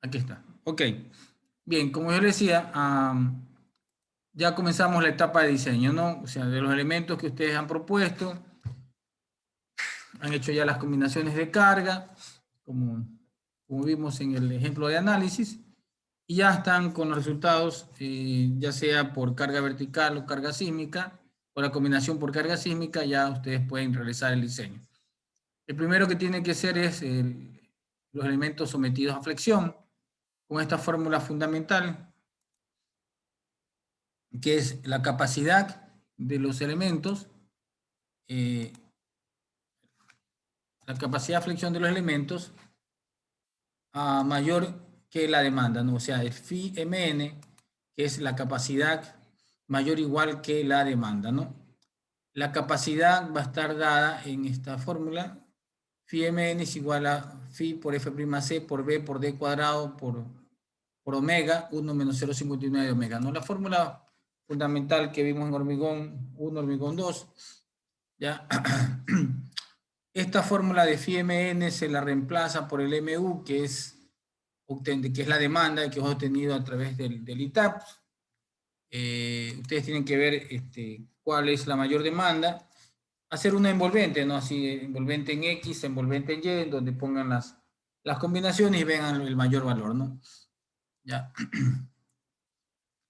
Aquí está. Ok. Bien, como yo le decía, ya comenzamos la etapa de diseño, ¿no? O sea, de los elementos que ustedes han propuesto, han hecho ya las combinaciones de carga, como, como vimos en el ejemplo de análisis, y ya están con los resultados, ya sea por carga vertical o carga sísmica, o la combinación por carga sísmica, ya ustedes pueden realizar el diseño. El primero que tiene que ser es los elementos sometidos a flexión, con esta fórmula fundamental, que es la capacidad de los elementos, eh, la capacidad de flexión de los elementos mayor que la demanda, ¿no? O sea, el phi mn, que es la capacidad mayor o igual que la demanda, ¿no? La capacidad va a estar dada en esta fórmula. Phi mn es igual a phi por f' por b por d cuadrado por omega, 1 menos 0,59 de omega, ¿no? La fórmula fundamental que vimos en hormigón 1, hormigón 2, ¿ya? Esta fórmula de phi mn se la reemplaza por el mu, que es la demanda que hemos obtenido a través del ITAP. Ustedes tienen que ver cuál es la mayor demanda, hacer una envolvente, ¿no? Así, envolvente en X, envolvente en Y, en donde pongan las combinaciones y vean el mayor valor, ¿no? Ya.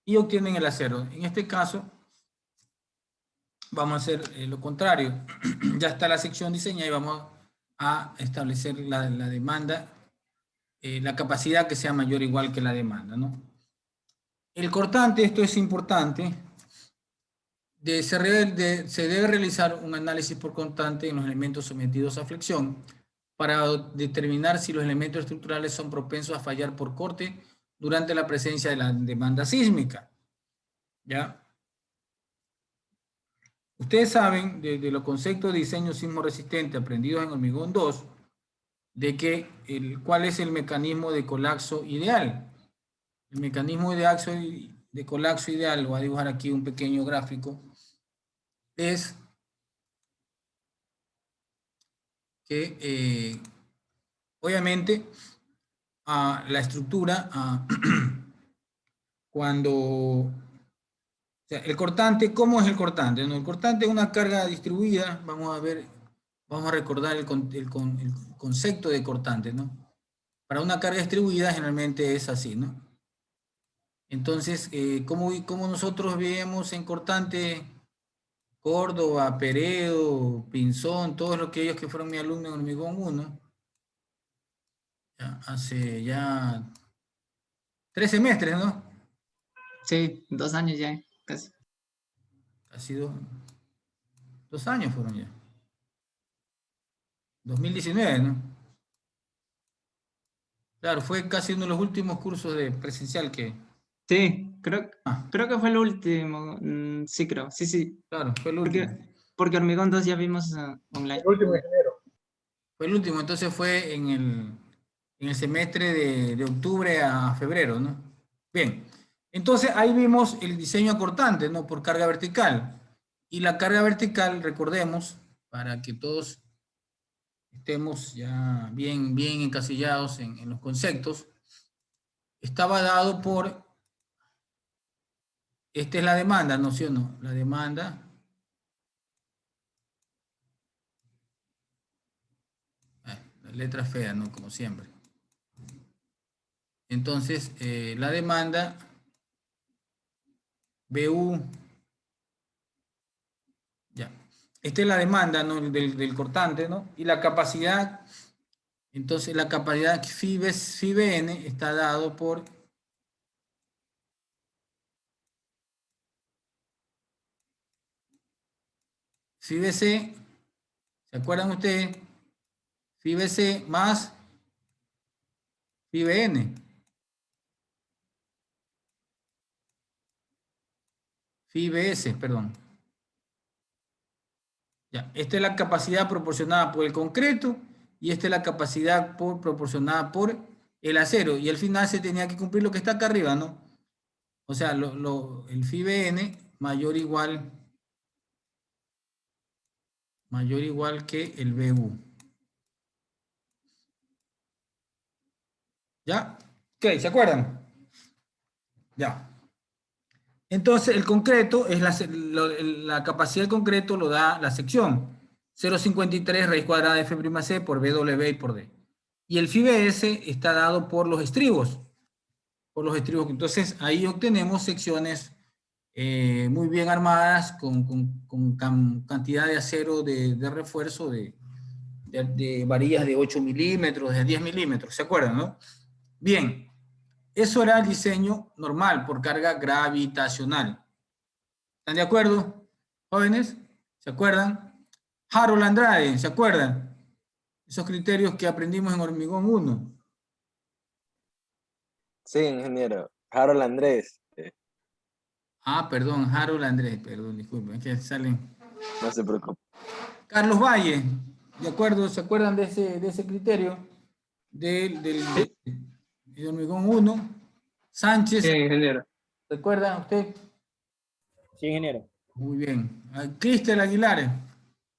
Y obtienen el acero. En este caso, vamos a hacer lo contrario. Ya está la sección diseñada y vamos a establecer la demanda, la capacidad que sea mayor o igual que la demanda, ¿no? El cortante, esto es importante, se debe realizar un análisis por cortante en los elementos sometidos a flexión para determinar si los elementos estructurales son propensos a fallar por corte durante la presencia de la demanda sísmica. ¿Ya? Ustedes saben de los conceptos de diseño sismo resistente aprendidos en hormigón 2, de que cuál es el mecanismo de colapso ideal. El mecanismo de colapso ideal, voy a dibujar aquí un pequeño gráfico, es que obviamente la estructura cuando, o sea, el cortante, ¿cómo es el cortante? ¿No? El cortante es una carga distribuida, vamos a ver, vamos a recordar el concepto de cortante, ¿no? Para una carga distribuida generalmente es así, ¿no? Entonces, ¿cómo nosotros vemos en cortante Córdoba, Peredo, Pinzón, todos aquellos que fueron mi alumno en hormigón 1, ya, hace ya 3 semestres, ¿no? Sí, 2 años ya, casi. Ha sido 2 años fueron ya. 2019, ¿no? Claro, fue casi uno de los últimos cursos de presencial que... Sí, Ah, creo que fue el último. Sí, creo. Sí, sí. claro, fue el último. Porque Hormigón 2 ya vimos online. El último ingeniero. Fue el último, entonces fue en el semestre de octubre a febrero, ¿no? Bien, entonces ahí vimos el diseño cortante, ¿no? Por carga vertical. Y la carga vertical, recordemos, para que todos estemos ya bien encasillados en los conceptos, estaba dado por, esta es la demanda, ¿no? ¿Sí o no? La demanda, la letra fea, ¿no? Como siempre. Entonces, la demanda BU, ya. Esta es la demanda, ¿no? del cortante, ¿no? Y la capacidad, entonces la capacidad phi BN está dado por phi BC, ¿se acuerdan ustedes? Phi BC más phi BN. Phi BS, perdón. Ya, esta es la capacidad proporcionada por el concreto y esta es la capacidad proporcionada por el acero. Y al final se tenía que cumplir lo que está acá arriba, ¿no? O sea, el phi BN mayor o igual que el BU. ¿Ya? Ok, ¿se acuerdan? Ya. Entonces, el concreto es la capacidad del concreto lo da la sección. 0,53 raíz cuadrada de F'(c) por BW y por D. Y el FIBS está dado por los estribos. Por los estribos. Entonces, ahí obtenemos secciones muy bien armadas con cantidad de acero de refuerzo de varillas de 8 milímetros, de 10 milímetros. ¿Se acuerdan, no? Bien. Eso era el diseño normal por carga gravitacional. ¿Están de acuerdo, jóvenes? ¿Se acuerdan? Harold Andrade, ¿se acuerdan? Esos criterios que aprendimos en hormigón 1. Sí, ingeniero. Harold Andrés. Ah, perdón, Harold Andrés, perdón, disculpen, es que salen. No se preocupe. Carlos Valle, ¿de acuerdo? ¿Se acuerdan de ese criterio? De hormigón 1. Sánchez, Sí, ingeniero. ¿recuerda usted? Sí, ingeniero. Muy bien. Cristel Aguilar,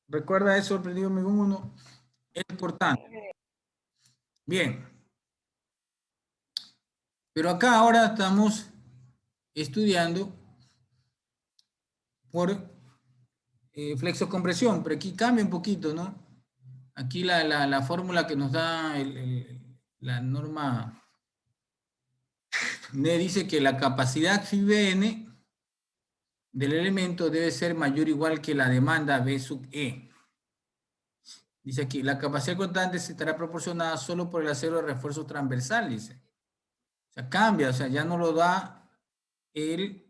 ¿recuerda eso, aprendido hormigón 1? Es importante. Bien. Pero acá ahora estamos estudiando por flexocompresión, pero aquí cambia un poquito, ¿no? Aquí la fórmula que nos da la norma NE dice que la capacidad phi-Bn del elemento debe ser mayor o igual que la demanda B sub E. Dice aquí, la capacidad constante se estará proporcionada solo por el acero de refuerzo transversal, dice. O sea, cambia, o sea, ya no lo da el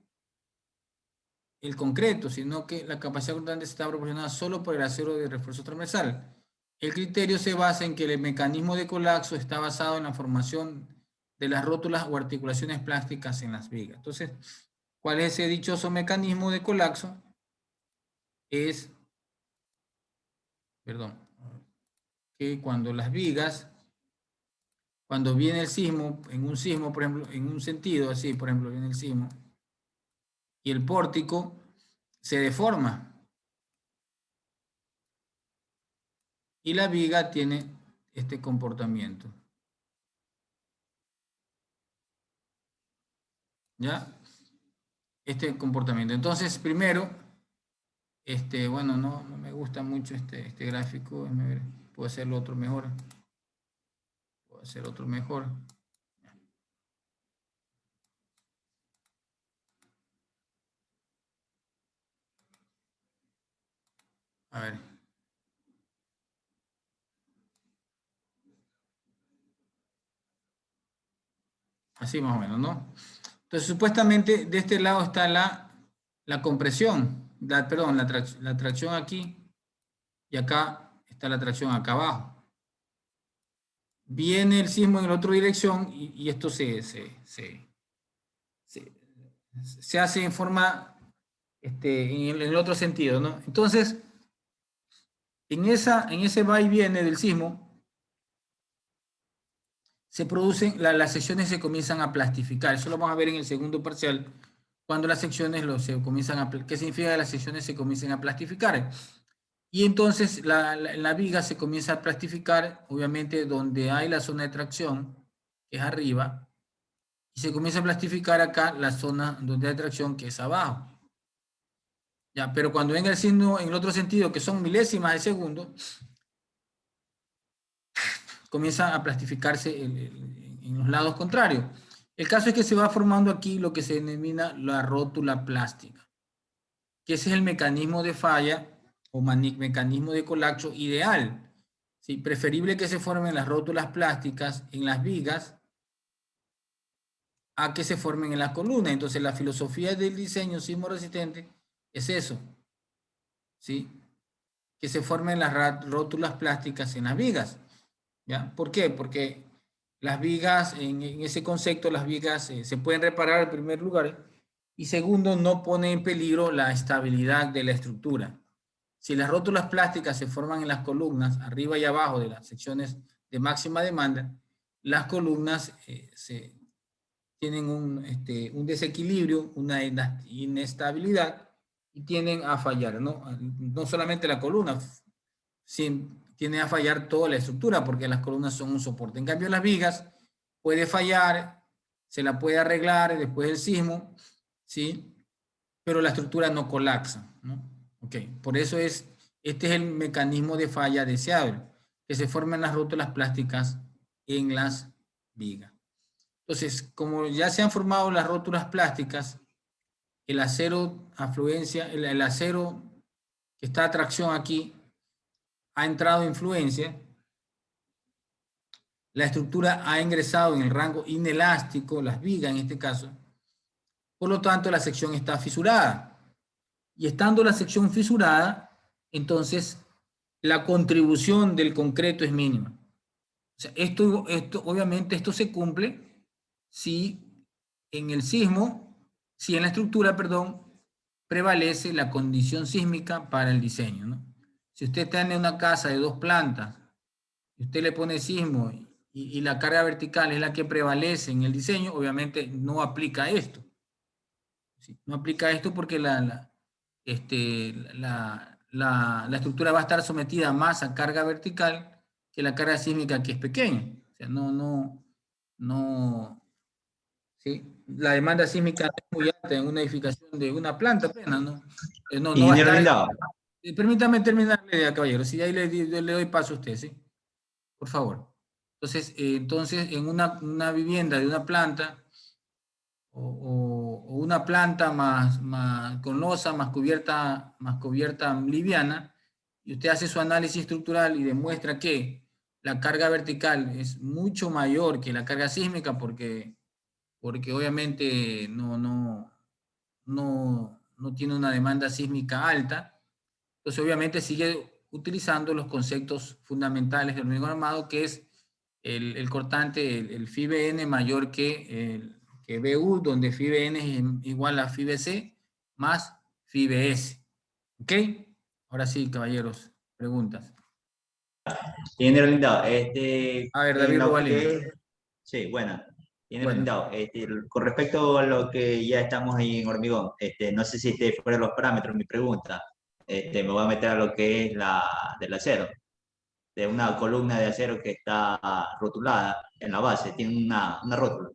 concreto, sino que la capacidad constante se está proporcionada solo por el acero de refuerzo transversal. El criterio se basa en que el mecanismo de colapso está basado en la formación de las rótulas o articulaciones plásticas en las vigas. Entonces, ¿cuál es ese dichoso mecanismo de colapso? Es, perdón, que cuando las vigas, cuando viene el sismo, en un sismo, por ejemplo, en un sentido así, por ejemplo, viene el sismo, y el pórtico se deforma. Y la viga tiene este comportamiento. ¿Ya? Este comportamiento. Entonces, primero, bueno, no me gusta mucho este gráfico. Puedo hacerlo otro mejor. Puedo hacer otro mejor. A ver. Así más o menos, ¿no? Entonces, supuestamente, de este lado está la compresión. Perdón, la tracción aquí. Y acá está la tracción acá abajo. Viene el sismo en la otra dirección y esto se hace en forma, en el otro sentido, ¿no? Entonces, en ese va y viene del sismo, se producen, las secciones se comienzan a plastificar. Eso lo vamos a ver en el segundo parcial, cuando las secciones se comienzan a, ¿qué significa que las secciones se comiencen a plastificar? Y entonces la viga se comienza a plastificar, obviamente, donde hay la zona de tracción, que es arriba, y se comienza a plastificar acá la zona donde hay tracción, que es abajo. Ya, pero cuando venga el signo en el otro sentido, que son milésimas de segundo, comienza a plastificarse en los lados contrarios. El caso es que se va formando aquí lo que se denomina la rótula plástica, que ese es el mecanismo de falla o mecanismo de colapso ideal. ¿Sí? Preferible que se formen las rótulas plásticas en las vigas a que se formen en las columnas. Entonces, la filosofía del diseño sismo resistente es eso, ¿sí? Que se formen las rótulas plásticas en las vigas. ¿Ya? ¿Por qué? Porque las vigas, en ese concepto, las vigas se pueden reparar en primer lugar y segundo, no pone en peligro la estabilidad de la estructura. Si las rótulas plásticas se forman en las columnas, arriba y abajo de las secciones de máxima demanda, las columnas tienen un desequilibrio, una inestabilidad y tienden a fallar, ¿no? No solamente la columna, tiende a fallar toda la estructura porque las columnas son un soporte. En cambio, las vigas puede fallar se la puede arreglar después del sismo, ¿sí? Pero la estructura no colapsa, ¿no? Ok, por eso este es el mecanismo de falla deseable, que se forman las rótulas plásticas en las vigas. Entonces, como ya se han formado las rótulas plásticas, el acero afluencia, el acero que está a tracción aquí, ha entrado en fluencia, la estructura ha ingresado en el rango inelástico, las vigas en este caso, por lo tanto la sección está fisurada. Y estando la sección fisurada, entonces la contribución del concreto es mínima. O sea, obviamente esto se cumple si en el sismo, si en la estructura, perdón, prevalece la condición sísmica para el diseño, ¿no? Si usted tiene una casa de 2 plantas y usted le pone sismo y la carga vertical es la que prevalece en el diseño, obviamente no aplica esto. ¿Sí? No aplica esto porque la estructura va a estar sometida más a carga vertical que la carga sísmica, que es pequeña. O sea, ¿sí? La demanda sísmica es muy alta en una edificación de una planta apenas, ¿no? No va a Ingeniero estar... Lindao, Permítame terminar la idea, caballero. Si ahí le doy paso a usted, ¿sí? Por favor. Entonces en una vivienda de una planta o una planta más con losa, más cubierta liviana, y usted hace su análisis estructural y demuestra que la carga vertical es mucho mayor que la carga sísmica porque obviamente no tiene una demanda sísmica alta, entonces obviamente sigue utilizando los conceptos fundamentales del hormigón armado, que es el cortante, el FIBN mayor que BU, donde FIBN es igual a FIBC más FIBS. ¿Ok? Ahora sí, caballeros, preguntas. ingeniero Lindao, A ver, en David lo Robalino. que... Sí, bueno. Ingeniero Bueno. Lindao, con respecto a lo que ya estamos ahí en hormigón, no sé si fueron los parámetros, mi pregunta. Me voy a meter a lo que es del acero, de una columna de acero que está rotulada en la base, tiene una rótula.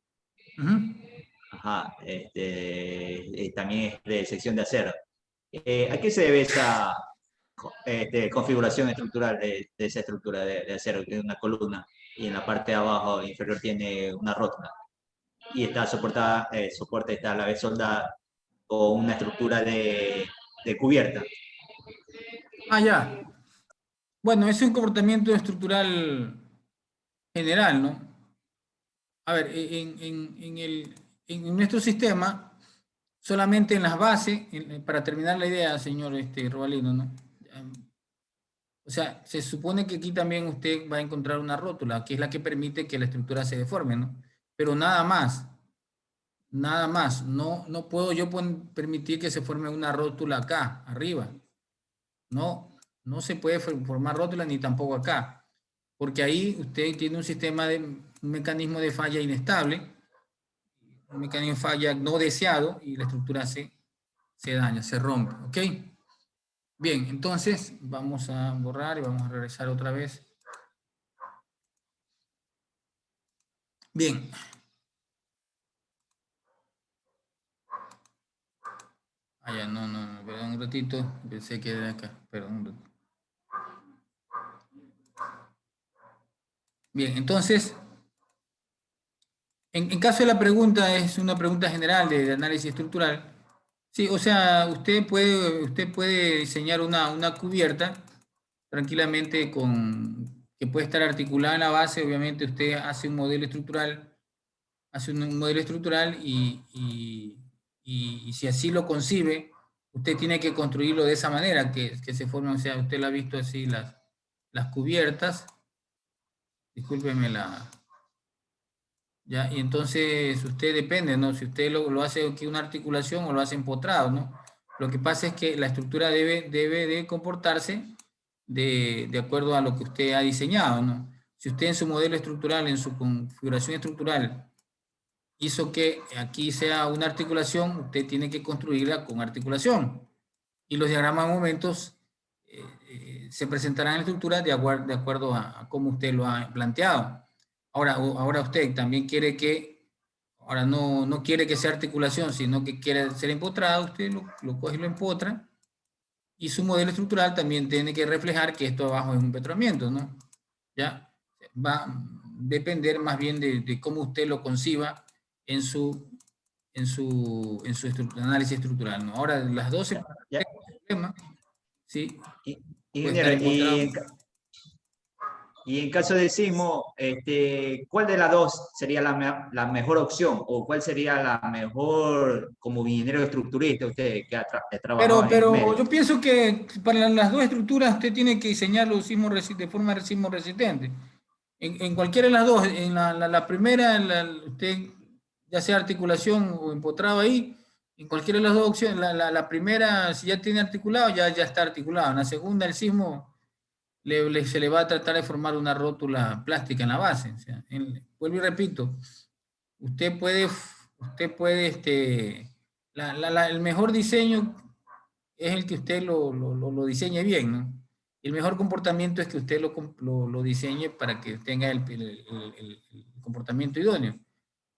Uh-huh. Ajá, también es de sección de acero. ¿A qué se debe esa configuración estructural de esa estructura de acero, que es una columna, y en la parte de abajo inferior tiene una rótula? Y está soporta está a la vez soldada con una estructura de cubierta. Ah, ya. Bueno, es un comportamiento estructural general, ¿no? A ver, en nuestro sistema, solamente en las bases, para terminar la idea, señor Robalino, ¿no? O sea, se supone que aquí también usted va a encontrar una rótula, que es la que permite que la estructura se deforme, ¿no? Pero nada más, nada más. No puedo yo permitir que se forme una rótula acá, arriba. No se puede formar rótula ni tampoco acá, porque ahí usted tiene un mecanismo de falla inestable, un mecanismo de falla no deseado y la estructura se daña, se rompe, ¿ok? Bien, entonces vamos a borrar y vamos a regresar otra vez. Bien. Ah, ya, no, perdón un ratito, pensé que era acá, perdón un ratito. Bien, entonces, en caso de la pregunta, es una pregunta general de análisis estructural. Sí, o sea, usted puede diseñar una cubierta tranquilamente que puede estar articulada en la base. Obviamente usted hace un modelo estructural, y si así lo concibe, usted tiene que construirlo de esa manera, que se formen, o sea, usted lo ha visto así, las cubiertas. Discúlpeme ya, y entonces usted depende, ¿no? Si usted lo hace aquí una articulación o lo hace empotrado, ¿no? Lo que pasa es que la estructura debe de comportarse de acuerdo a lo que usted ha diseñado, ¿no? Si usted en su modelo estructural, en su configuración estructural, hizo que aquí sea una articulación, usted tiene que construirla con articulación. Y los diagramas de momentos se presentarán en la estructura de acuerdo a cómo usted lo ha planteado. Ahora usted también quiere que Ahora no quiere que sea articulación, sino que quiere ser empotrado, usted lo coge y lo empotra. Y su modelo estructural también tiene que reflejar que esto abajo es un petramiento, ¿no? ¿Ya? Va a depender más bien de cómo usted lo conciba en su análisis estructural, ¿no? Ahora, las 12 Ya. problemas, ¿sí? I- Puede estar Ingeniero, empotrado. y en caso de sismo, ¿cuál de las dos sería la mejor opción? ¿O cuál sería la mejor, como ingeniero estructurista, usted que ha trabajado en el Pero medio? yo pienso que para las dos estructuras usted tiene que diseñar los sismos de forma sismo resistente. En cualquiera de las dos, en la primera, usted ya sea articulación o empotrado ahí, en cualquiera de las dos opciones, la primera, si ya tiene articulado, ya está articulado. En la segunda, el sismo se le va a tratar de formar una rótula plástica en la base. O sea, vuelvo y repito, usted puede, el mejor diseño es el que usted lo diseñe bien, ¿no? El mejor comportamiento es que usted lo diseñe para que tenga el comportamiento idóneo.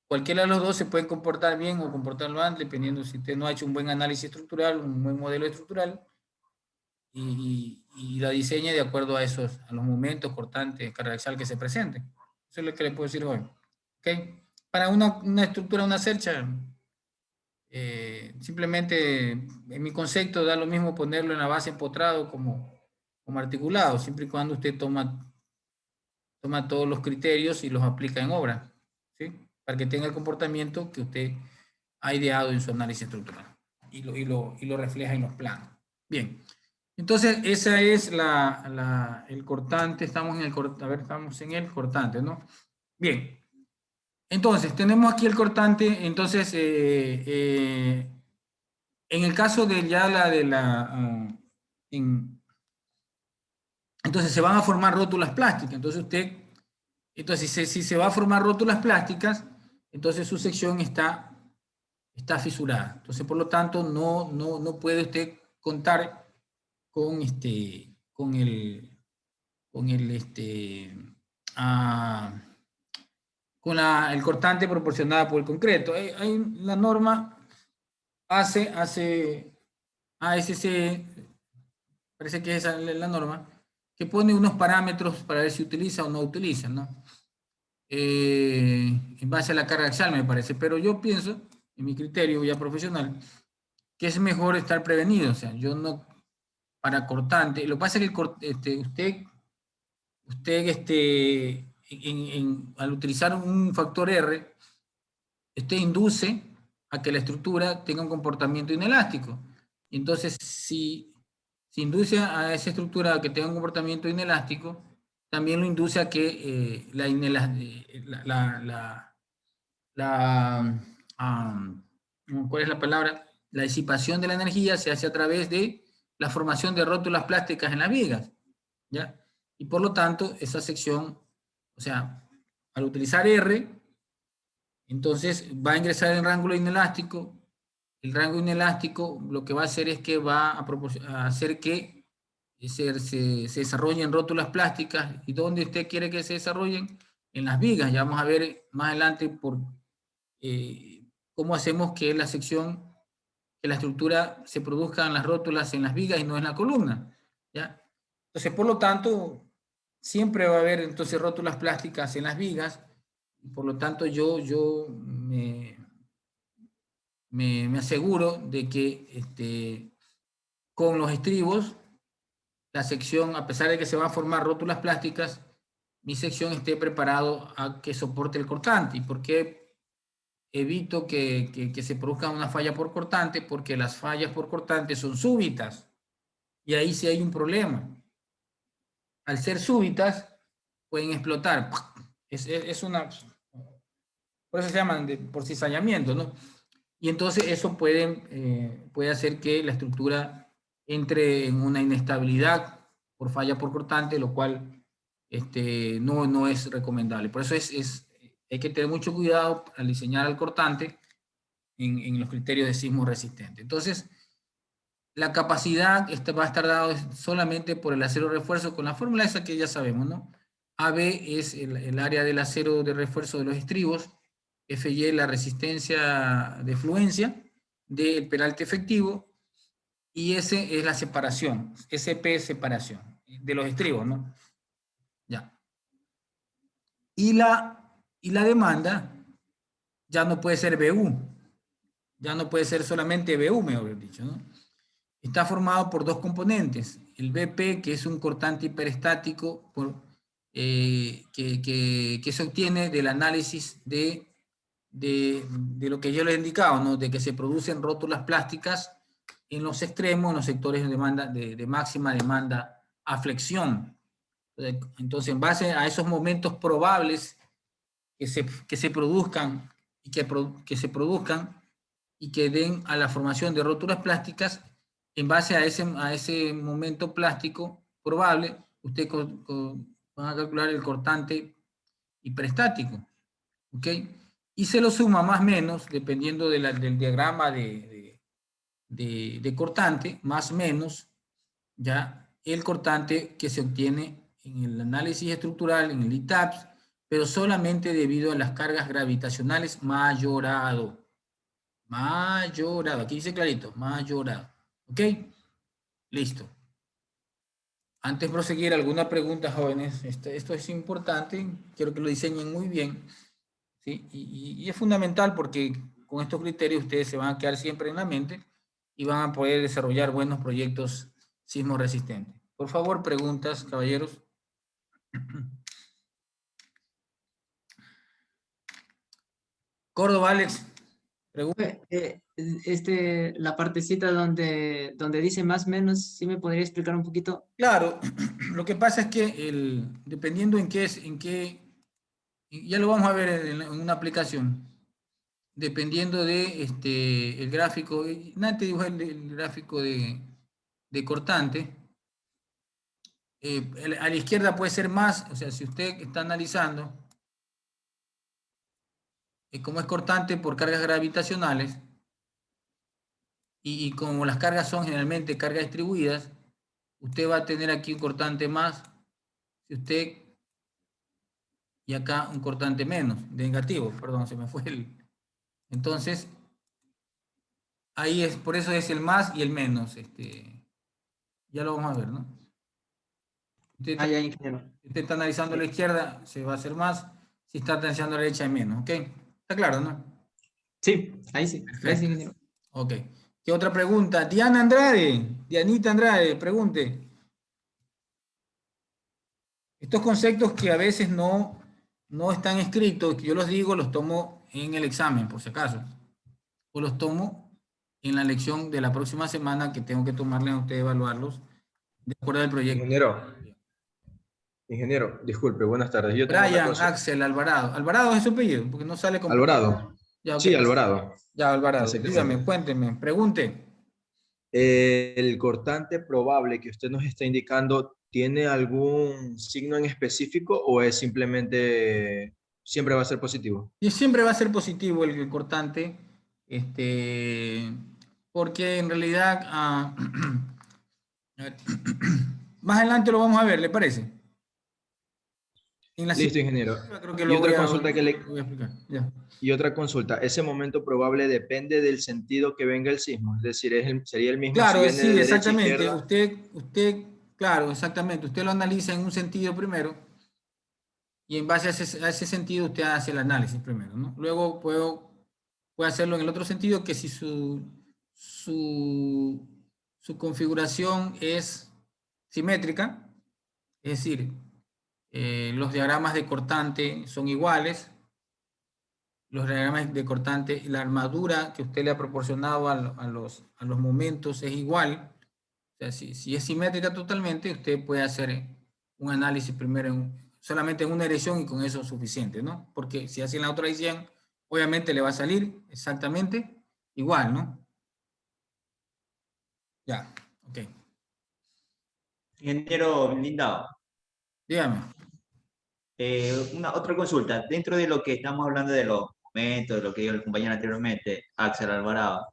Cualquiera de los dos se puede comportar bien o comportar mal, dependiendo si usted no ha hecho un buen análisis estructural, un buen modelo estructural, y la diseñe de acuerdo a a los momentos cortantes, carga axial que se presenten. Eso es lo que le puedo decir hoy. ¿Okay? Para una estructura, una cercha, simplemente en mi concepto da lo mismo ponerlo en la base empotrado como articulado, siempre y cuando usted toma todos los criterios y los aplica en obra, ¿sí? Para que tenga el comportamiento que usted ha ideado en su análisis estructural y lo refleja en los planos. Bien, entonces esa es el cortante, estamos en el cortante, ¿no? Bien, entonces tenemos aquí el cortante, entonces en el caso de ya entonces se van a formar rótulas plásticas, entonces si se va a formar rótulas plásticas, entonces su sección está fisurada. Entonces, por lo tanto, no puede usted contar con ah, el cortante proporcionada por el concreto. La norma ASC, parece que esa es la norma, que pone unos parámetros para ver si utiliza o no utiliza, ¿no? En base a la carga axial, me parece, pero yo pienso, en mi criterio ya profesional, que es mejor estar prevenido, o sea, yo no, para cortante, lo que pasa es que usted al utilizar un factor R, usted induce a que la estructura tenga un comportamiento inelástico. Entonces, si induce a esa estructura a que tenga un comportamiento inelástico, también lo induce a que ¿cuál es la palabra? La disipación de la energía se hace a través de la formación de rótulas plásticas en las vigas, ¿ya? Y por lo tanto, esa sección, o sea, al utilizar R, entonces va a ingresar en rango inelástico. El rango inelástico lo que va a hacer es que va a hacer que se desarrollen rótulas plásticas. ¿Y dónde usted quiere que se desarrollen? En las vigas. Ya vamos a ver más adelante cómo hacemos que la estructura se produzcan las rótulas en las vigas y no en la columna, ¿ya? Entonces, por lo tanto, siempre va a haber entonces rótulas plásticas en las vigas, y por lo tanto yo me aseguro de que con los estribos, la sección, a pesar de que se van a formar rótulas plásticas, mi sección esté preparado a que soporte el cortante. ¿Y por qué evito que se produzca una falla por cortante? Porque las fallas por cortante son súbitas, y ahí sí hay un problema. Al ser súbitas, pueden explotar. Por eso se llaman por cizallamiento, ¿no? Y entonces eso puede hacer que la estructura entre en una inestabilidad por falla por cortante, lo cual no es recomendable. Por eso hay que tener mucho cuidado al diseñar el cortante en los criterios de sismo resistente. Entonces, la capacidad va a estar dada solamente por el acero refuerzo con la fórmula esa que ya sabemos, ¿no? AB es el área del acero de refuerzo de los estribos, FY la resistencia de fluencia del peralte efectivo, y S es la separación, SP es separación de los estribos, ¿no? Ya. Y la demanda ya no puede ser BU, ya no puede ser solamente BU, mejor dicho, ¿no? Está formado por dos componentes, el BP, que es un cortante hiperestático que se obtiene del análisis de lo que yo les he indicado, ¿no? De que se producen rótulas plásticas en los extremos, en los sectores de demanda, de máxima demanda a flexión. Entonces, en base a esos momentos probables que se produzcan y que se produzcan y que den a la formación de rótulas plásticas, en base a ese momento plástico probable, usted va a calcular el cortante hiperestático, ¿ok? Y se lo suma más o menos, dependiendo del diagrama de cortante, más o menos, ya el cortante que se obtiene en el análisis estructural, en el ITAPS, pero solamente debido a las cargas gravitacionales mayorado. Mayorado, aquí dice clarito, mayorado. ¿Ok? Listo. Antes de proseguir, ¿alguna pregunta, jóvenes? Esto es importante, quiero que lo diseñen muy bien, ¿sí? Y es fundamental porque con estos criterios ustedes se van a quedar siempre en la mente y van a poder desarrollar buenos proyectos sismo resistentes. Por favor, preguntas, caballeros. Córdoba, Alex. Pregunta. La partecita donde dice más o menos, ¿sí me podría explicar un poquito? Claro, lo que pasa es que dependiendo ya lo vamos a ver en una aplicación, dependiendo de el gráfico, Nate dibujó el gráfico de cortante, a la izquierda puede ser más, o sea, si usted está analizando, como es cortante por cargas gravitacionales, y como las cargas son generalmente cargas distribuidas, usted va a tener aquí un cortante más, si usted, y acá un cortante menos, negativo, perdón, se me fue Entonces, ahí es, por eso es el más y el menos, ya lo vamos a ver, ¿no? Usted Ya, ingeniero. usted está analizando a la izquierda, se va a hacer más, si está analizando a la derecha, es menos, ¿ok? Está claro, ¿no? Sí, ahí sí. Perfecto. Gracias, ingeniero. Ok. ¿Qué otra pregunta? Diana Andrade, Dianita Andrade, pregunte. Estos conceptos que a veces no están escritos, que yo los digo, los tomo en el examen, por si acaso. O los tomo en la lección de la próxima semana, que tengo que tomarle a usted evaluarlos de acuerdo al proyecto. Ingeniero, disculpe, buenas tardes. Yo tengo una Brian consulta. Axel Alvarado. Alvarado es su apellido, porque no sale con... Alvarado. Ya, ok. Sí, Alvarado. Ya, Alvarado. Exactamente. Dígame, cuénteme, pregunte. El cortante probable que usted nos está indicando, ¿tiene algún signo en específico o es simplemente, siempre va a ser positivo? Y siempre va a ser positivo el cortante, porque en realidad, a ver, más adelante lo vamos a ver, ¿le parece? En la Listo, ingeniero. creo que Y lo otra voy a consulta que le... voy a explicar. Ya. Y otra consulta, ¿ese momento probable depende del sentido que venga el sismo? Es decir, sería el mismo Claro, si viene sí, de derecha a exactamente. izquierda. Claro, exactamente. Usted lo analiza en un sentido primero y en base a ese sentido usted hace el análisis primero, ¿no? Luego puede hacerlo en el otro sentido, que si su configuración es simétrica, es decir, los diagramas de cortante son iguales, los diagramas de cortante y la armadura que usted le ha proporcionado a los momentos es igual. O sea, si es simétrica totalmente, usted puede hacer un análisis primero solamente en una dirección y con eso es suficiente, ¿no? Porque si hace en la otra dirección, obviamente le va a salir exactamente igual, ¿no? Ya, ok. Ingeniero Lindao, Dígame. otra consulta. Dentro de lo que estamos hablando de los momentos, de lo que dijo el compañero anteriormente, Axel Alvarado,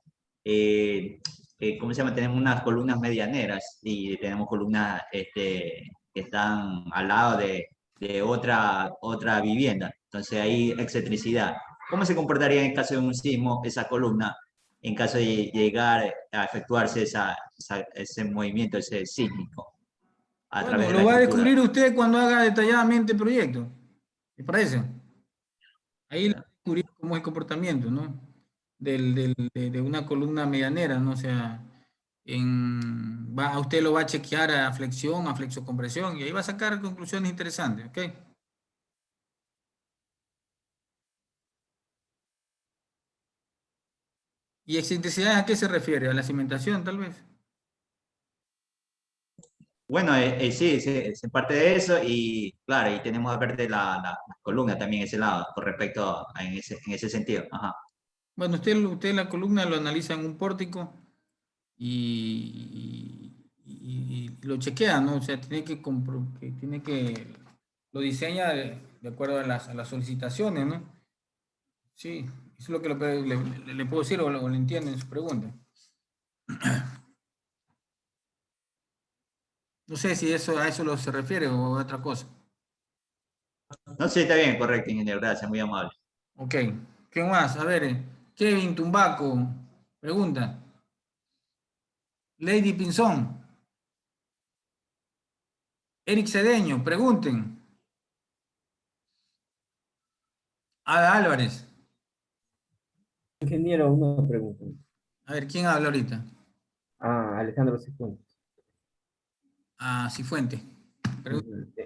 ¿cómo se llama? Tenemos unas columnas medianeras y tenemos columnas que están al lado de otra vivienda. Entonces hay excentricidad. ¿Cómo se comportaría en caso de un sismo esa columna en caso de llegar a efectuarse ese movimiento, ese sísmico, a través Bueno, de lo la va a estructura? descubrir usted cuando haga detalladamente el proyecto. ¿Le parece? Ahí le va a descubrir cómo es el comportamiento, ¿no? De una columna medianera, ¿no? O sea, usted lo va a chequear a flexión, a flexocompresión, y ahí va a sacar conclusiones interesantes, ¿ok? ¿Y excentricidad a qué se refiere? ¿A la cimentación, tal vez? Bueno, sí, sí, es parte de eso y claro, y tenemos aparte la columna también ese lado, con respecto en ese sentido. Ajá. Bueno, usted la columna lo analiza en un pórtico y lo chequea, ¿no? O sea, lo diseña de acuerdo a las solicitaciones, ¿no? Sí, eso es lo que le puedo decir o le entiendo en su pregunta. No sé si a eso se refiere o a otra cosa. No sé, está bien, correcto, ingeniero, gracias, muy amable. Ok, ¿qué más? A ver, Kevin Tumbaco, pregunta. Lady Pinzón, Eric Cedeño, pregunten. Ada Álvarez. Ingeniero, una pregunta. A ver, ¿quién habla ahorita? Alejandro Cifuentes. Cifuente.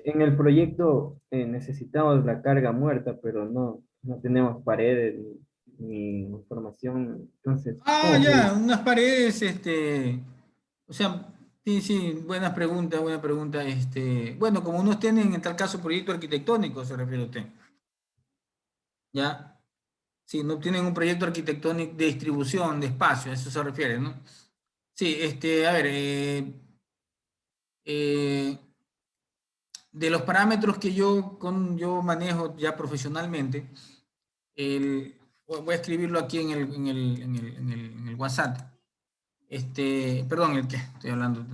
En el proyecto necesitamos la carga muerta, pero no tenemos paredes ni información. Entonces, ¿cómo Ya, puede? unas paredes, o sea, sí, sí, buena pregunta, buena pregunta. Bueno, como unos tienen en tal caso proyecto arquitectónico, se refiere usted. ¿Ya? Sí, no tienen un proyecto arquitectónico de distribución de espacio, a eso se refiere, ¿no? Sí, a ver, de los parámetros que yo manejo ya profesionalmente, voy a escribirlo aquí en el WhatsApp. Perdón, el que estoy hablando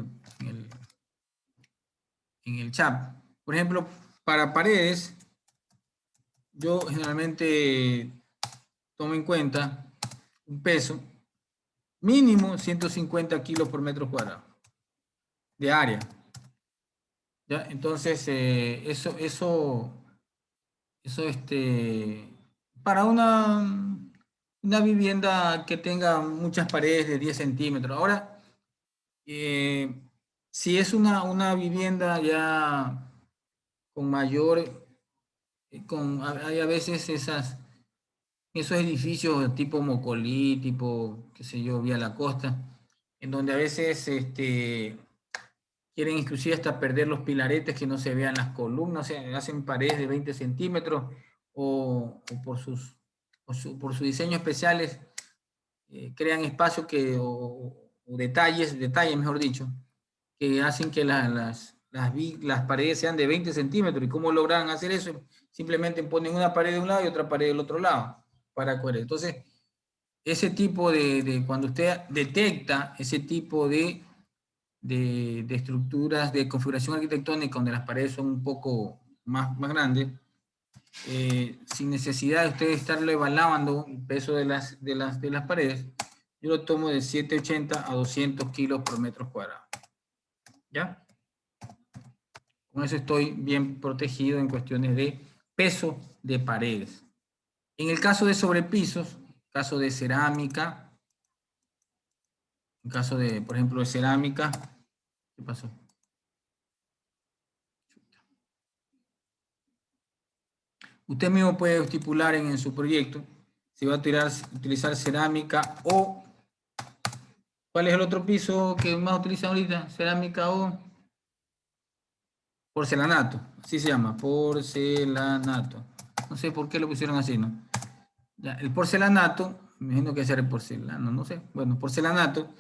en el chat. Por ejemplo, para paredes, yo generalmente tomo en cuenta un peso mínimo 150 kilos por metro cuadrado de área. ¿Ya? Entonces, eso para una vivienda que tenga muchas paredes de 10 centímetros. Ahora, si es una vivienda ya con mayor, hay a veces esos edificios tipo Mocolí, tipo, qué sé yo, Vía La Costa, en donde a veces quieren inclusive hasta perder los pilaretes, que no se vean las columnas, o sea, hacen paredes de 20 centímetros o por su diseño especiales crean espacios o detalles, mejor dicho, que hacen que las paredes sean de 20 centímetros. ¿Y cómo logran hacer eso? Simplemente ponen una pared de un lado y otra pared del otro lado para coherer. Entonces, ese tipo cuando usted detecta ese tipo de estructuras de configuración arquitectónica donde las paredes son un poco más grandes, sin necesidad de usted estarle evaluando el peso de las paredes, yo lo tomo de 780 a 200 kilos por metro cuadrado. ¿Ya? Con eso estoy bien protegido en cuestiones de peso de paredes. En el caso de sobrepisos, caso de cerámica, en caso de, por ejemplo, de cerámica, ¿qué pasó? Usted mismo puede estipular en su proyecto si va a utilizar cerámica o... ¿Cuál es el otro piso que más utilizan ahorita? Cerámica o porcelanato. Así se llama, porcelanato. No sé por qué lo pusieron así, ¿no? Ya, el porcelanato, me imagino que será el porcelano, no sé. Bueno, porcelanato,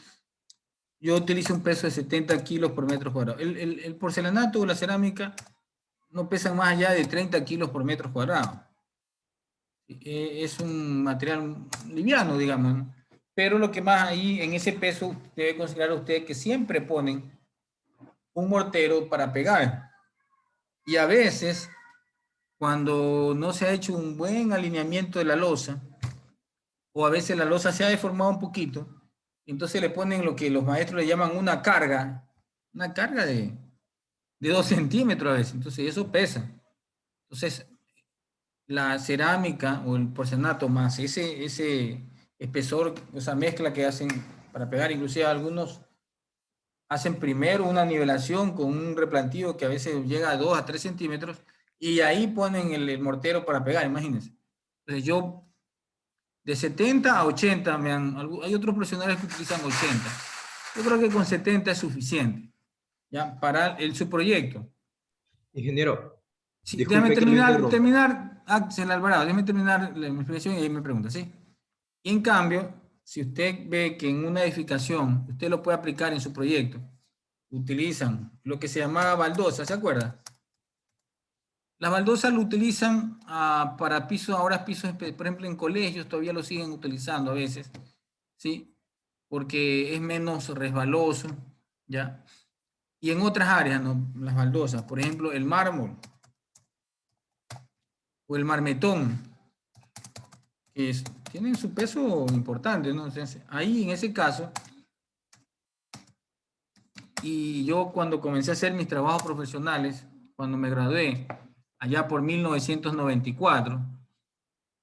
yo utilizo un peso de 70 kilos por metro cuadrado. El porcelanato o la cerámica no pesan más allá de 30 kilos por metro cuadrado. Es un material liviano, digamos, ¿no? Pero lo que más ahí en ese peso debe considerar usted que siempre ponen un mortero para pegar. Y a veces cuando no se ha hecho un buen alineamiento de la losa, o a veces la losa se ha deformado un poquito, entonces le ponen lo que los maestros le llaman una carga de 2 centímetros a veces, entonces eso pesa. Entonces, la cerámica o el porcelanato más ese espesor, esa mezcla que hacen para pegar, inclusive algunos hacen primero una nivelación con un replantío que a veces llega a 2 a 3 centímetros y ahí ponen el mortero para pegar, imagínense. Entonces yo de 70 a 80, hay otros profesionales que utilizan 80. Yo creo que con 70 es suficiente, ¿ya? Para su proyecto. Ingeniero, Sí, disculpe déjame que lo interrumpa. terminar, Axel Alvarado, déjame terminar la explicación y ahí me pregunta, ¿sí? Y en cambio, si usted ve que en una edificación, usted lo puede aplicar en su proyecto, utilizan lo que se llamaba baldosa, ¿se acuerda? Las baldosas lo utilizan para pisos, ahora pisos, por ejemplo, en colegios todavía lo siguen utilizando a veces, ¿sí? Porque es menos resbaloso, ¿ya? Y en otras áreas, ¿no? Las baldosas, por ejemplo, el mármol o el marmetón, que tienen su peso importante, ¿no? Entonces, ahí en ese caso, y yo cuando comencé a hacer mis trabajos profesionales, cuando me gradué, allá por 1994,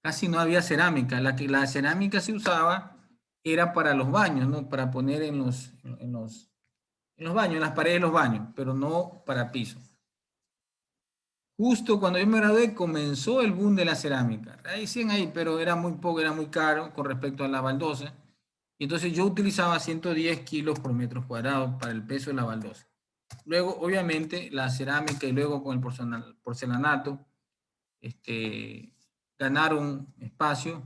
casi no había cerámica. La cerámica se usaba era para los baños, ¿no? Para poner en los baños, en las paredes de los baños, pero no para piso. Justo cuando yo me gradué comenzó el boom de la cerámica. Ahí sí, pero era muy poco, era muy caro con respecto a la baldosa. Y entonces yo utilizaba 110 kilos por metro cuadrado para el peso de la baldosa. Luego, obviamente, la cerámica y luego con el porcelanato ganaron espacio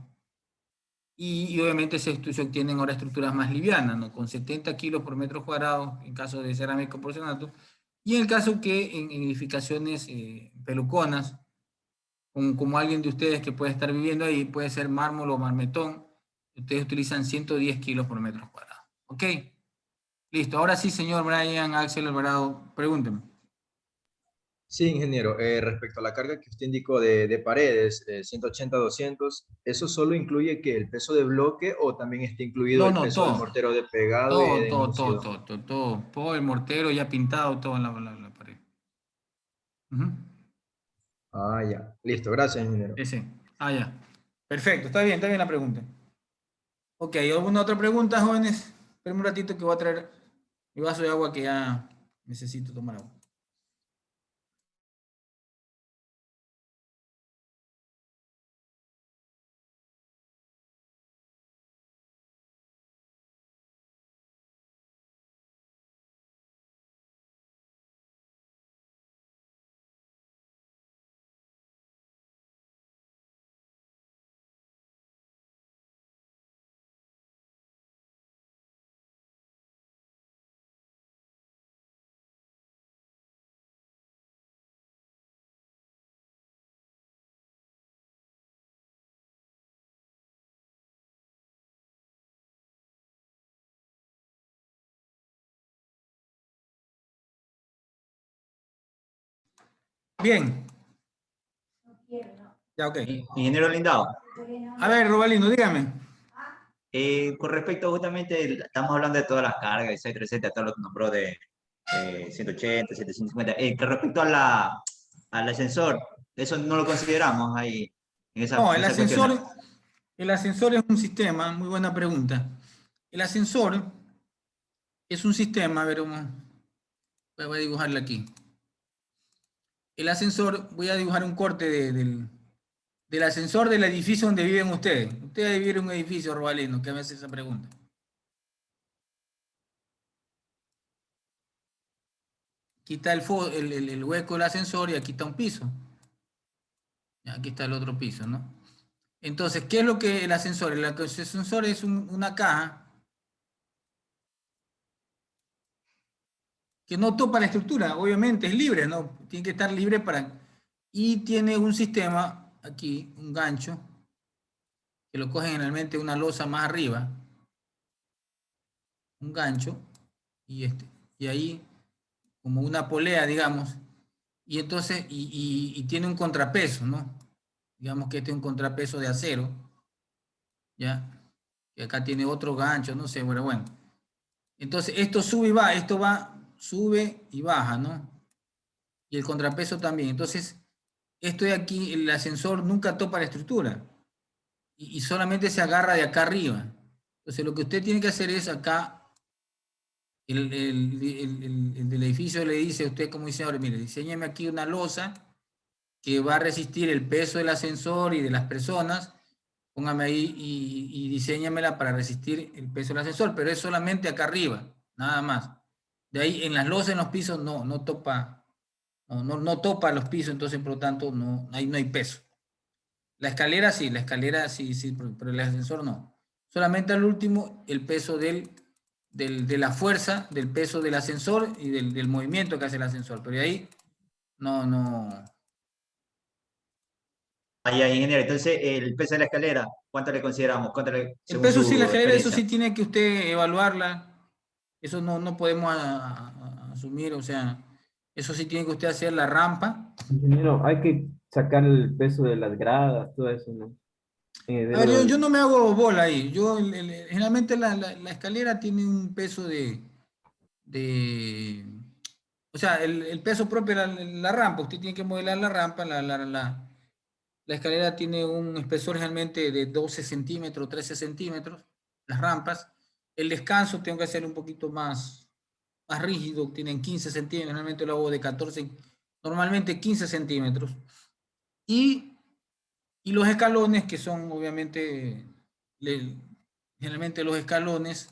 y obviamente se obtienen ahora estructuras más livianas, ¿no? Con 70 kilos por metro cuadrado en caso de cerámica o porcelanato. Y en el caso que en edificaciones peluconas, como alguien de ustedes que puede estar viviendo ahí, puede ser mármol o marmetón, ustedes utilizan 110 kilos por metro cuadrado. ¿Ok? Listo. Ahora sí, señor Brian Axel Alvarado, pregúnteme. Sí, ingeniero. Respecto a la carga que usted indicó de paredes, 180-200, ¿eso solo incluye que el peso de bloque o también está incluido No, el no, peso del todo. mortero de pegado y de enclusido? Todo el mortero ya pintado, todo en la pared. Ujú. Ah, ya. Listo. Gracias, ingeniero. Ese. Ah, ya. Perfecto, está bien la pregunta. Ok, ¿alguna otra pregunta, jóvenes? Esperen un ratito que voy a traer mi vaso de agua que ya necesito tomar agua. Bien. Ya, ok. Ingeniero Lindao, A ver, Robalino, dígame. con respecto justamente, estamos hablando de todas las cargas, etcétera, etcétera, todo lo que nombró de 180, 750. Con respecto al ascensor, eso no lo consideramos ahí en No, en esa cuestión. el ascensor es un sistema, muy buena pregunta. El ascensor es un sistema, a ver, voy a dibujarle aquí. El ascensor, voy a dibujar un corte del ascensor del edificio donde viven ustedes. Ustedes viven en un edificio, Robalino, que me hace esa pregunta. Aquí está el hueco del ascensor y aquí está un piso. Aquí está el otro piso, ¿no? Entonces, ¿qué es lo que el ascensor? El ascensor es una caja que no topa la estructura, obviamente es libre, ¿no? Tiene que estar libre y tiene un sistema aquí, un gancho, que lo coge generalmente una losa más arriba, un gancho, y ahí, como una polea, digamos, y entonces, y tiene un contrapeso, ¿no? Digamos que este es un contrapeso de acero, ¿ya? Y acá tiene otro gancho, no sé, bueno. Entonces, esto sube y va, esto va, sube y baja, ¿no? Y el contrapeso también. Entonces, esto de aquí, el ascensor nunca topa la estructura y solamente se agarra de acá arriba. Entonces, lo que usted tiene que hacer es acá, el del edificio le dice a usted, como dice ahora, mire, diseñame aquí una losa que va a resistir el peso del ascensor y de las personas, póngame ahí y diseñamela para resistir el peso del ascensor, pero es solamente acá arriba, nada más. De ahí en las losas, en los pisos, no topa, no topa los pisos, entonces por lo tanto ahí no hay peso. La escalera sí, pero el ascensor no. Solamente al último el peso de la fuerza, del peso del ascensor y del movimiento que hace el ascensor, pero de ahí no. Ahí, ingeniero. Entonces, el peso de la escalera, ¿cuánto le consideramos? ¿Cuánto le, El según peso sí, la su escalera, eso experiencia? sí tiene que usted evaluarla. Eso no podemos asumir, o sea, eso sí tiene que usted hacer la rampa. Ingeniero, hay que sacar el peso de las gradas, todo eso, ¿no? A ver, yo no me hago bola ahí. Generalmente la escalera tiene un peso o sea, el peso propio de la rampa. Usted tiene que modelar la rampa. La escalera tiene un espesor generalmente de 12 centímetros, 13 centímetros, las rampas. El descanso tengo que hacer un poquito más rígido, tienen 15 centímetros, normalmente lo hago de 14, normalmente 15 centímetros. Y los escalones, que son obviamente, generalmente los escalones,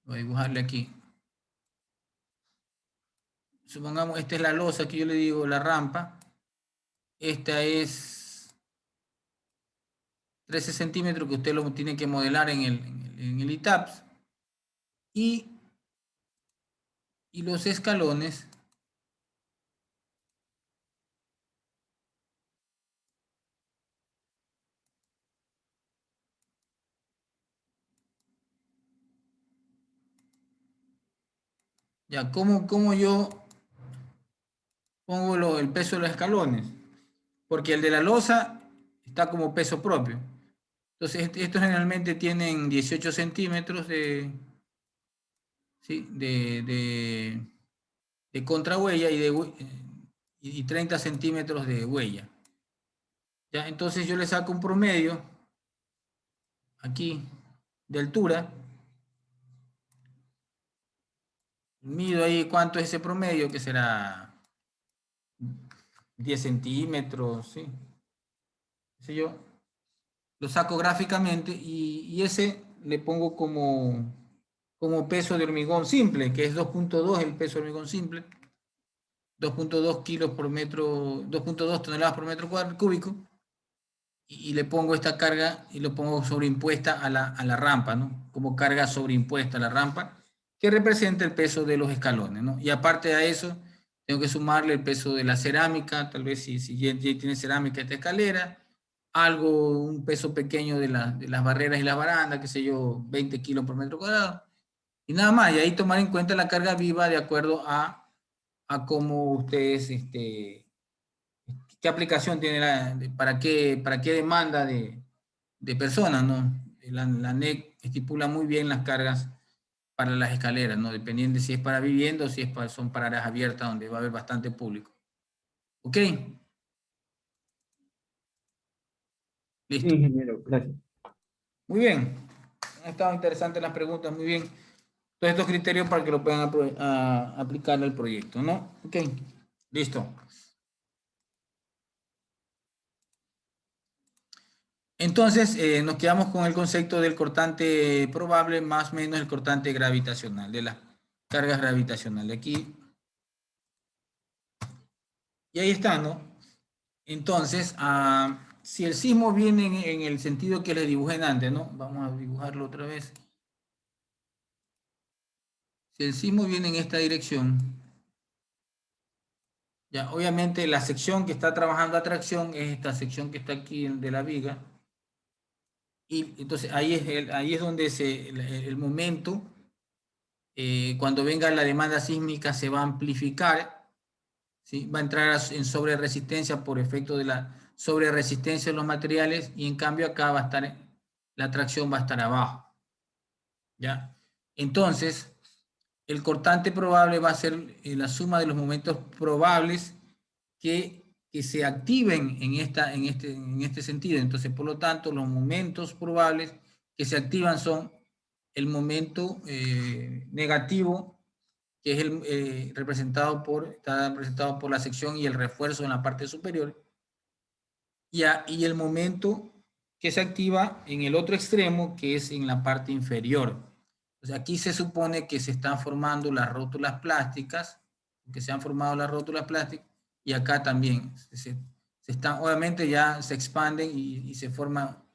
voy a dibujarle aquí. Supongamos, esta es la losa que yo le digo, la rampa. Esta es 13 centímetros que usted lo tiene que modelar en el ITAPS. Y los escalones ya, ¿cómo yo pongo el peso de los escalones? Porque el de la losa está como peso propio. Entonces, estos generalmente tienen 18 centímetros ¿sí? de contrahuella y 30 centímetros de huella. ¿Ya? Entonces yo le saco un promedio aquí de altura. Mido ahí cuánto es ese promedio, que será 10 centímetros, ¿sí? ¿Qué sé yo? Lo saco gráficamente y ese le pongo como peso de hormigón simple, que es 2.2 el peso de hormigón simple. 2.2 kilos por metro, 2.2 toneladas por metro cúbico, y le pongo esta carga y lo pongo sobreimpuesta a la rampa, ¿no? Como carga sobreimpuesta a la rampa, que representa el peso de los escalones, ¿no? Y aparte de eso, tengo que sumarle el peso de la cerámica, tal vez si ya tiene cerámica esta escalera, un peso pequeño de las barreras y las barandas, qué sé yo, 20 kilos por metro cuadrado, y nada más, y ahí tomar en cuenta la carga viva de acuerdo a cómo ustedes, qué aplicación tiene, para qué demanda de personas, ¿no? La NEC estipula muy bien las cargas para las escaleras, ¿no? Dependiendo de si es para vivienda o si son para áreas abiertas donde va a haber bastante público. ¿Ok? Sí, Listo. ingeniero, gracias. Muy bien. Han estado interesantes las preguntas, muy bien. Todos estos criterios para que lo puedan aplicar al proyecto, ¿no? Ok. Listo. Entonces, nos quedamos con el concepto del cortante probable más o menos el cortante gravitacional, de las cargas gravitacionales. Aquí. Y ahí está, ¿no? Entonces, si el sismo viene en el sentido que les dibujé antes, ¿no? Vamos a dibujarlo otra vez. Si el sismo viene en esta dirección, ya, obviamente la sección que está trabajando atracción es esta sección que está aquí de la viga. Y entonces ahí es donde el momento cuando venga la demanda sísmica se va a amplificar, ¿sí? Va a entrar en sobreresistencia por efecto de la sobreresistencia de los materiales, y en cambio acá va a estar, la tracción va a estar abajo, ¿ya? Entonces, el cortante probable va a ser la suma de los momentos probables que se activen en este sentido. Entonces, por lo tanto, los momentos probables que se activan son el momento negativo, que es está representado por la sección y el refuerzo en la parte superior, y el momento que se activa en el otro extremo, que es en la parte inferior. Entonces, aquí se supone que se están formando las rótulas plásticas, que se han formado las rótulas plásticas, y acá también se están, obviamente ya se expanden y se forma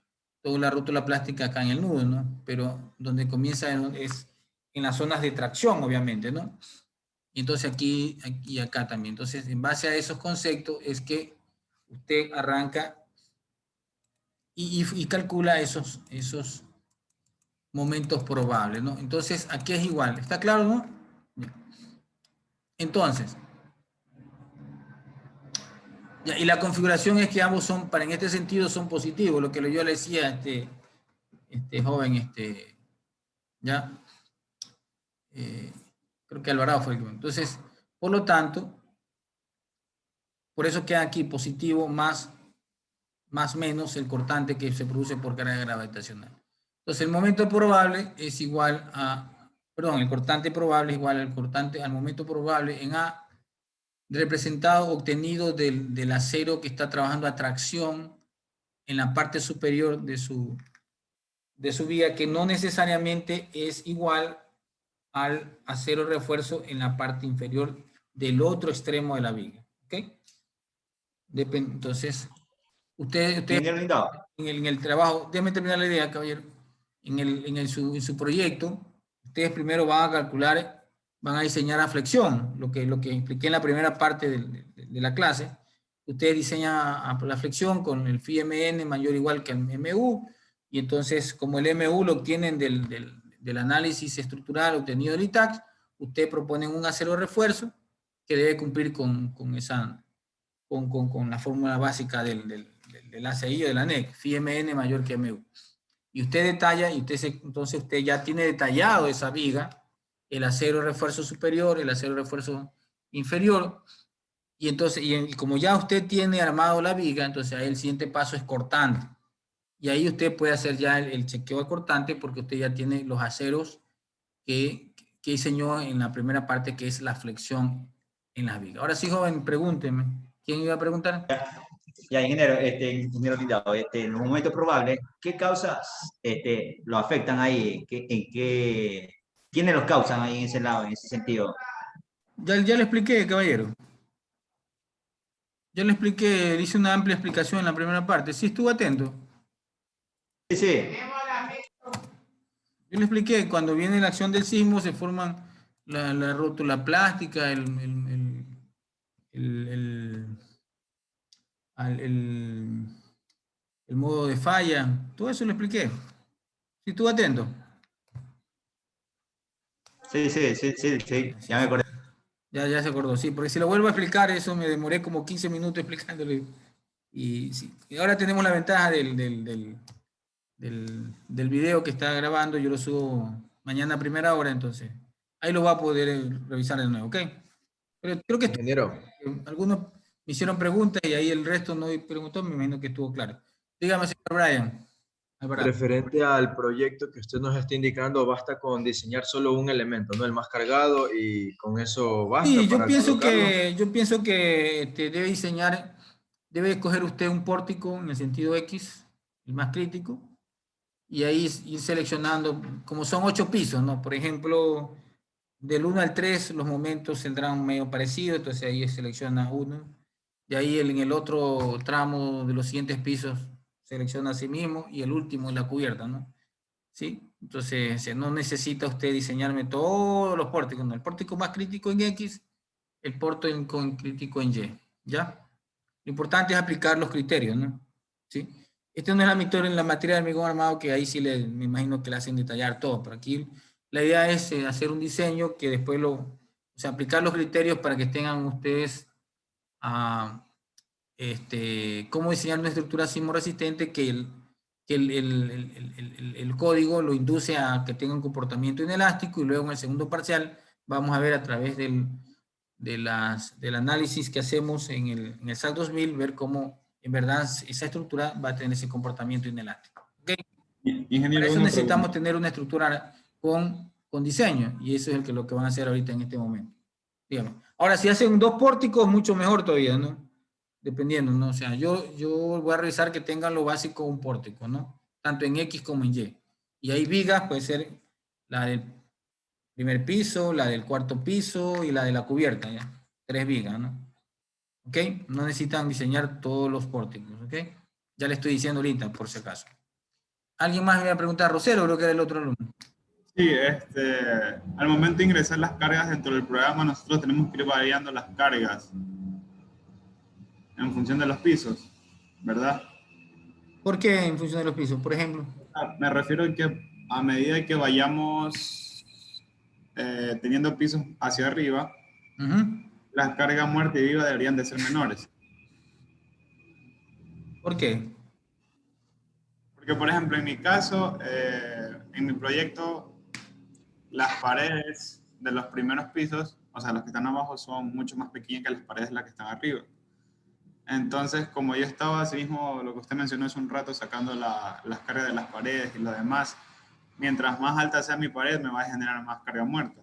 toda la rótula plástica acá en el nudo, ¿no? Pero donde comienza es en las zonas de tracción, obviamente, ¿no? Y entonces aquí y acá también. Entonces, en base a esos conceptos es que usted arranca y calcula esos momentos probables, ¿no? Entonces, aquí es igual. ¿Está claro, no? Bien. Entonces, ya, y la configuración es que ambos son, en este sentido, son positivos, lo que yo le decía a este joven, ya, creo que Alvarado fue el que... Entonces, por lo tanto, por eso queda aquí positivo más menos el cortante que se produce por carga gravitacional. Entonces, el momento probable es igual a, perdón, el cortante probable es igual al momento probable en A, representado, obtenido del acero que está trabajando a tracción en la parte superior de su viga, que no necesariamente es igual al acero refuerzo en la parte inferior del otro extremo de la viga. ¿Ok? Entonces, usted Ingeniero Lindao. en el trabajo, déjeme terminar la idea, caballero. En su proyecto, ustedes primero van a calcular, van a diseñar a flexión, lo que expliqué en la primera parte de la clase. Ustedes diseñan la flexión con el phi mn mayor o igual que el mu, y entonces, como el mu lo obtienen del análisis estructural obtenido del ITAC, ustedes proponen un acero refuerzo que debe cumplir con la fórmula básica del ACI o del ANEC, phi mn mayor que mu. Y usted detalla, entonces usted ya tiene detallado esa viga, el acero refuerzo superior, el acero refuerzo inferior, y entonces, y como ya usted tiene armado la viga, entonces ahí el siguiente paso es cortante. Y ahí usted puede hacer ya el chequeo de cortante, porque usted ya tiene los aceros que diseñó en la primera parte, que es la flexión en las vigas. Ahora sí, joven, pregúnteme. ¿Quién iba a preguntar? Ya, ingeniero Lindao, en los momentos probables, ¿qué causas lo afectan ahí? ¿Quiénes los causan ahí en ese lado, en ese sentido? Ya le expliqué, caballero. Ya le expliqué, hice una amplia explicación en la primera parte. ¿Sí estuvo atento? Sí, sí. Yo le expliqué, cuando viene la acción del sismo se forman la rótula plástica, el modo de falla, todo eso lo expliqué. ¿Sí estuvo atento? Sí, ya me acordé. Ya se acordó, sí, porque si lo vuelvo a explicar, eso me demoré como 15 minutos explicándole. Y ahora tenemos la ventaja del video que está grabando, yo lo subo mañana a primera hora, entonces ahí lo va a poder revisar de nuevo, ¿ok? Pero creo que Ingeniero, algunos me hicieron preguntas y ahí el resto no preguntó, me imagino que estuvo claro. Dígame, señor Brian. referente al proyecto que usted nos está indicando, basta con diseñar solo un elemento, ¿no? El más cargado, y con eso basta Sí, para colocarlo. yo pienso que debe diseñar, debe escoger usted un pórtico en el sentido X, el más crítico, y ahí ir seleccionando, como son 8 pisos, ¿no? Por ejemplo, del 1 al 3 los momentos tendrán medio parecido, entonces ahí selecciona uno, y ahí en el otro tramo de los siguientes pisos selecciona a sí mismo, y el último es la cubierta, ¿no? ¿Sí? Entonces, no necesita usted diseñarme todos los pórticos, ¿no? El pórtico más crítico en X, el pórtico crítico en Y, ¿ya? Lo importante es aplicar los criterios, ¿no? ¿Sí? Este no es la materia del hormigón armado, que ahí sí me imagino que le hacen detallar todo, pero aquí La idea es hacer un diseño que después o sea, aplicar los criterios para que tengan ustedes cómo diseñar una estructura sismoresistente que el código lo induce a que tenga un comportamiento inelástico, y luego en el segundo parcial vamos a ver a través del análisis que hacemos en el SAC 2000, ver cómo en verdad esa estructura va a tener ese comportamiento inelástico. ¿Okay? Ingeniero, Para eso una necesitamos pregunta. tener una estructura con diseño, y eso es lo que van a hacer ahorita en este momento. Dígame. Ahora, si hacen 2 pórticos, mucho mejor todavía, ¿no? Dependiendo, ¿no? O sea, yo voy a revisar que tengan lo básico un pórtico, ¿no? Tanto en X como en Y. Y hay vigas, puede ser la del primer piso, la del cuarto piso y la de la cubierta, ¿ya? 3 vigas, ¿no? ¿Ok? No necesitan diseñar todos los pórticos, ¿ok? Ya le estoy diciendo ahorita, por si acaso. ¿Alguien más me va a preguntar? Rosero, creo que era el otro alumno. Sí, al momento de ingresar las cargas dentro del programa, nosotros tenemos que ir variando las cargas en función de los pisos, ¿verdad? ¿Por qué en función de los pisos, por ejemplo? Me refiero a que a medida que vayamos teniendo pisos hacia arriba, las cargas muerta y viva deberían de ser menores. ¿Por qué? Porque, por ejemplo, en mi caso, en mi proyecto, las paredes de los primeros pisos, o sea, los que están abajo, son mucho más pequeñas que las paredes de las que están arriba. Entonces, como yo estaba así mismo, lo que usted mencionó hace un rato, sacando las cargas de las paredes y lo demás, mientras más alta sea mi pared, me va a generar más carga muerta.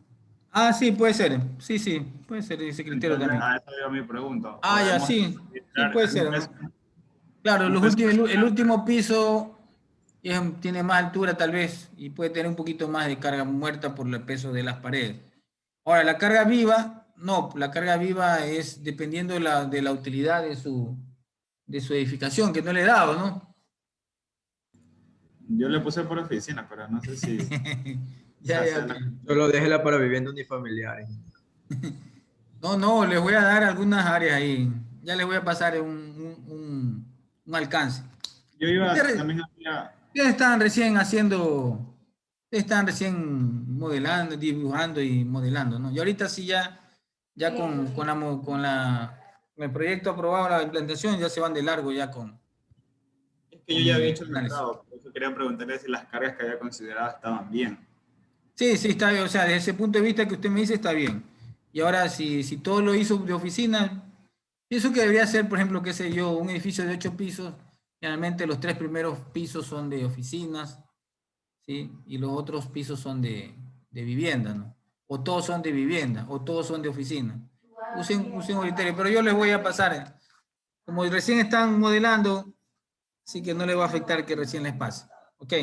Ah, sí, puede ser. Sí, puede ser ese criterio. Entonces, también. a eso iba mi pregunta. Ah, ya, sí. Sí, puede ser. Claro, el último piso tiene más altura tal vez y puede tener un poquito más de carga muerta por el peso de las paredes. Ahora, la carga viva, no, la carga viva es dependiendo de la utilidad de su edificación, que no le he dado, ¿no? Yo le puse por oficina, pero no sé si... ya. Solo déjela para vivienda unifamiliar. No, les voy a dar algunas áreas ahí. Ya les voy a pasar un alcance. Yo iba Ustedes también había... están recién modelando, dibujando y modelando, ¿no? Y ahorita sí ya con el proyecto aprobado, la implantación, ya se van de largo ya con... Es que yo ya había hecho el análisis. mercado, por eso quería preguntarle si las cargas que había considerado estaban bien. Sí, está bien. O sea, desde ese punto de vista que usted me dice, está bien. Y ahora, si todo lo hizo de oficina, pienso que debería ser, por ejemplo, qué sé yo, un edificio de 8 pisos. Generalmente los 3 primeros pisos son de oficinas, ¿sí? Y los otros pisos son de vivienda, ¿no? O todos son de vivienda, o todos son de oficina. Usen un criterio, pero yo les voy a pasar. Como recién están modelando, así que no les va a afectar que recién les pase. ¿Ok?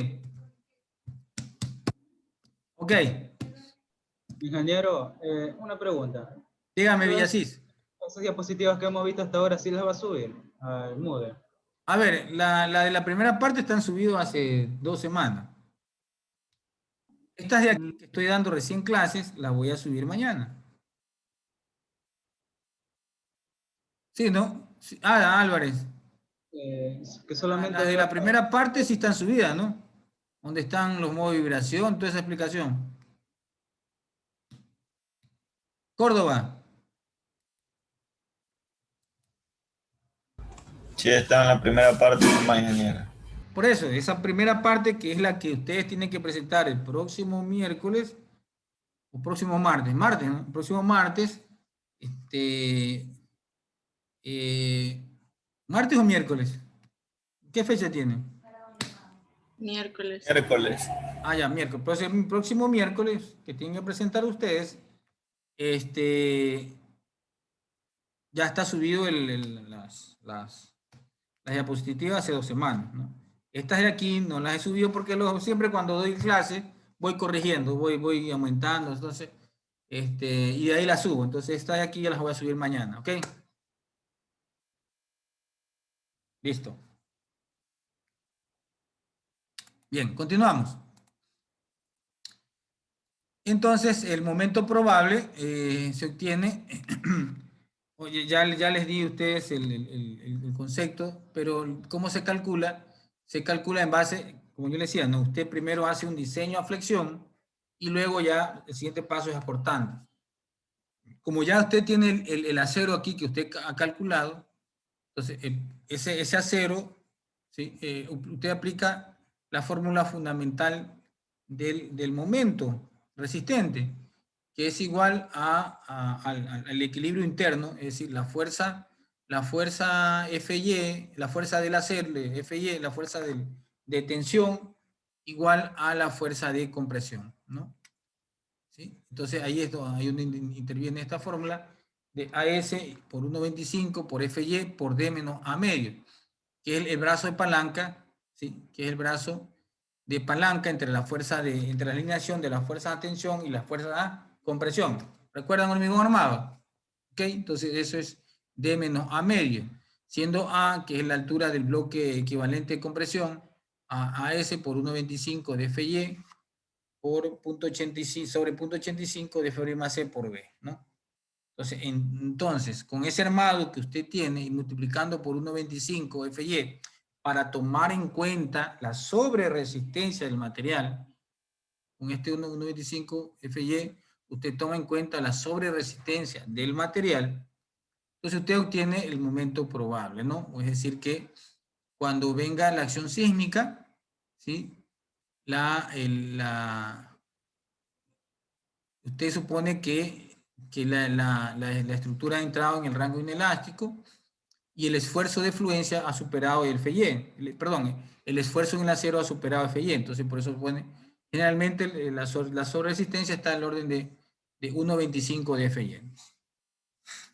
Ok. Ingeniero, una pregunta. Dígame, Villasís. Esas diapositivas que hemos visto hasta ahora, ¿sí las va a subir al Moodle? A ver, la de la primera parte están subidos hace 2 semanas. Estas de aquí que estoy dando recién clases, las voy a subir mañana. Sí, ¿no? Sí. Ah, Álvarez. Que solamente La de la primera parte sí están subidas, ¿no? Donde están los modos de vibración, toda esa explicación. Córdoba. Sí, está en la primera parte, más ingeniera. Por eso, esa primera parte que es la que ustedes tienen que presentar el próximo miércoles, o próximo martes, ¿no? El próximo martes, ¿martes o miércoles? ¿Qué fecha tienen? Miércoles. Miércoles. Ah, ya, miércoles. Pues el próximo miércoles que tienen que presentar ustedes, ya está subido las diapositivas hace 2 semanas, ¿no? Estas de aquí no las he subido porque siempre cuando doy clase voy corrigiendo, voy aumentando, entonces, y de ahí las subo. Entonces estas de aquí ya las voy a subir mañana, ¿ok? Listo. Bien, continuamos. Entonces, el momento probable se obtiene... Oye, ya les di a ustedes el concepto, pero ¿cómo se calcula? Se calcula en base, como yo les decía, ¿no? Usted primero hace un diseño a flexión y luego ya el siguiente paso es acortante. Como ya usted tiene el acero aquí que usted ha calculado, entonces ese acero, ¿sí? Usted aplica la fórmula fundamental del momento resistente, que es igual al equilibrio interno, es decir, la fuerza FY, la fuerza del acero, FY, la fuerza de tensión, igual a la fuerza de compresión, ¿no? ¿Sí? Entonces ahí donde interviene esta fórmula de AS por 1,25 por FY por D menos A medio, que es el brazo de palanca, ¿sí? Que es el brazo de palanca entre la alineación de la fuerza de tensión y la fuerza de compresión. ¿Recuerdan el hormigón armado? ¿Ok? Entonces eso es D menos A medio, siendo A, que es la altura del bloque equivalente de compresión, a AS por 1,25 de FY por 0.85 sobre 0.85 de F más C por B, ¿no? Entonces, con ese armado que usted tiene y multiplicando por 1,25 FY para tomar en cuenta la sobreresistencia del material, con este 1,25 FY, usted toma en cuenta la sobreresistencia del material, entonces usted obtiene el momento probable, ¿no? Es decir que cuando venga la acción sísmica, ¿sí? Usted supone que la estructura ha entrado en el rango inelástico y el esfuerzo de fluencia ha superado el FY. Perdón, el esfuerzo en el acero ha superado el FY. Entonces, por eso supone, generalmente la sobreresistencia está en el orden de 1,25 de FY.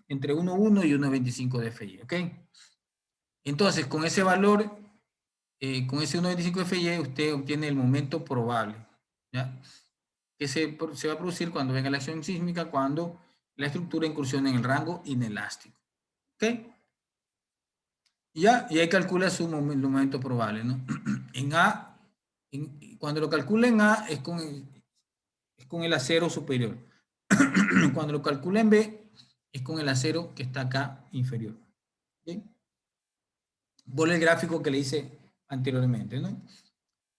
Entre 1,1 y 1,25 de FY, ¿ok? Entonces, con ese valor, con ese 1,25 de FY, usted obtiene el momento probable, ¿ya? Que se va a producir cuando venga la acción sísmica, cuando la estructura incursiona en el rango inelástico. ¿Ok? Y ahí calcula su momento probable, ¿no? En A, cuando lo calcula en A es con el acero superior. Cuando lo calcula en B es con el acero que está acá inferior. ¿Okay? Por el gráfico que le hice anteriormente, ¿no?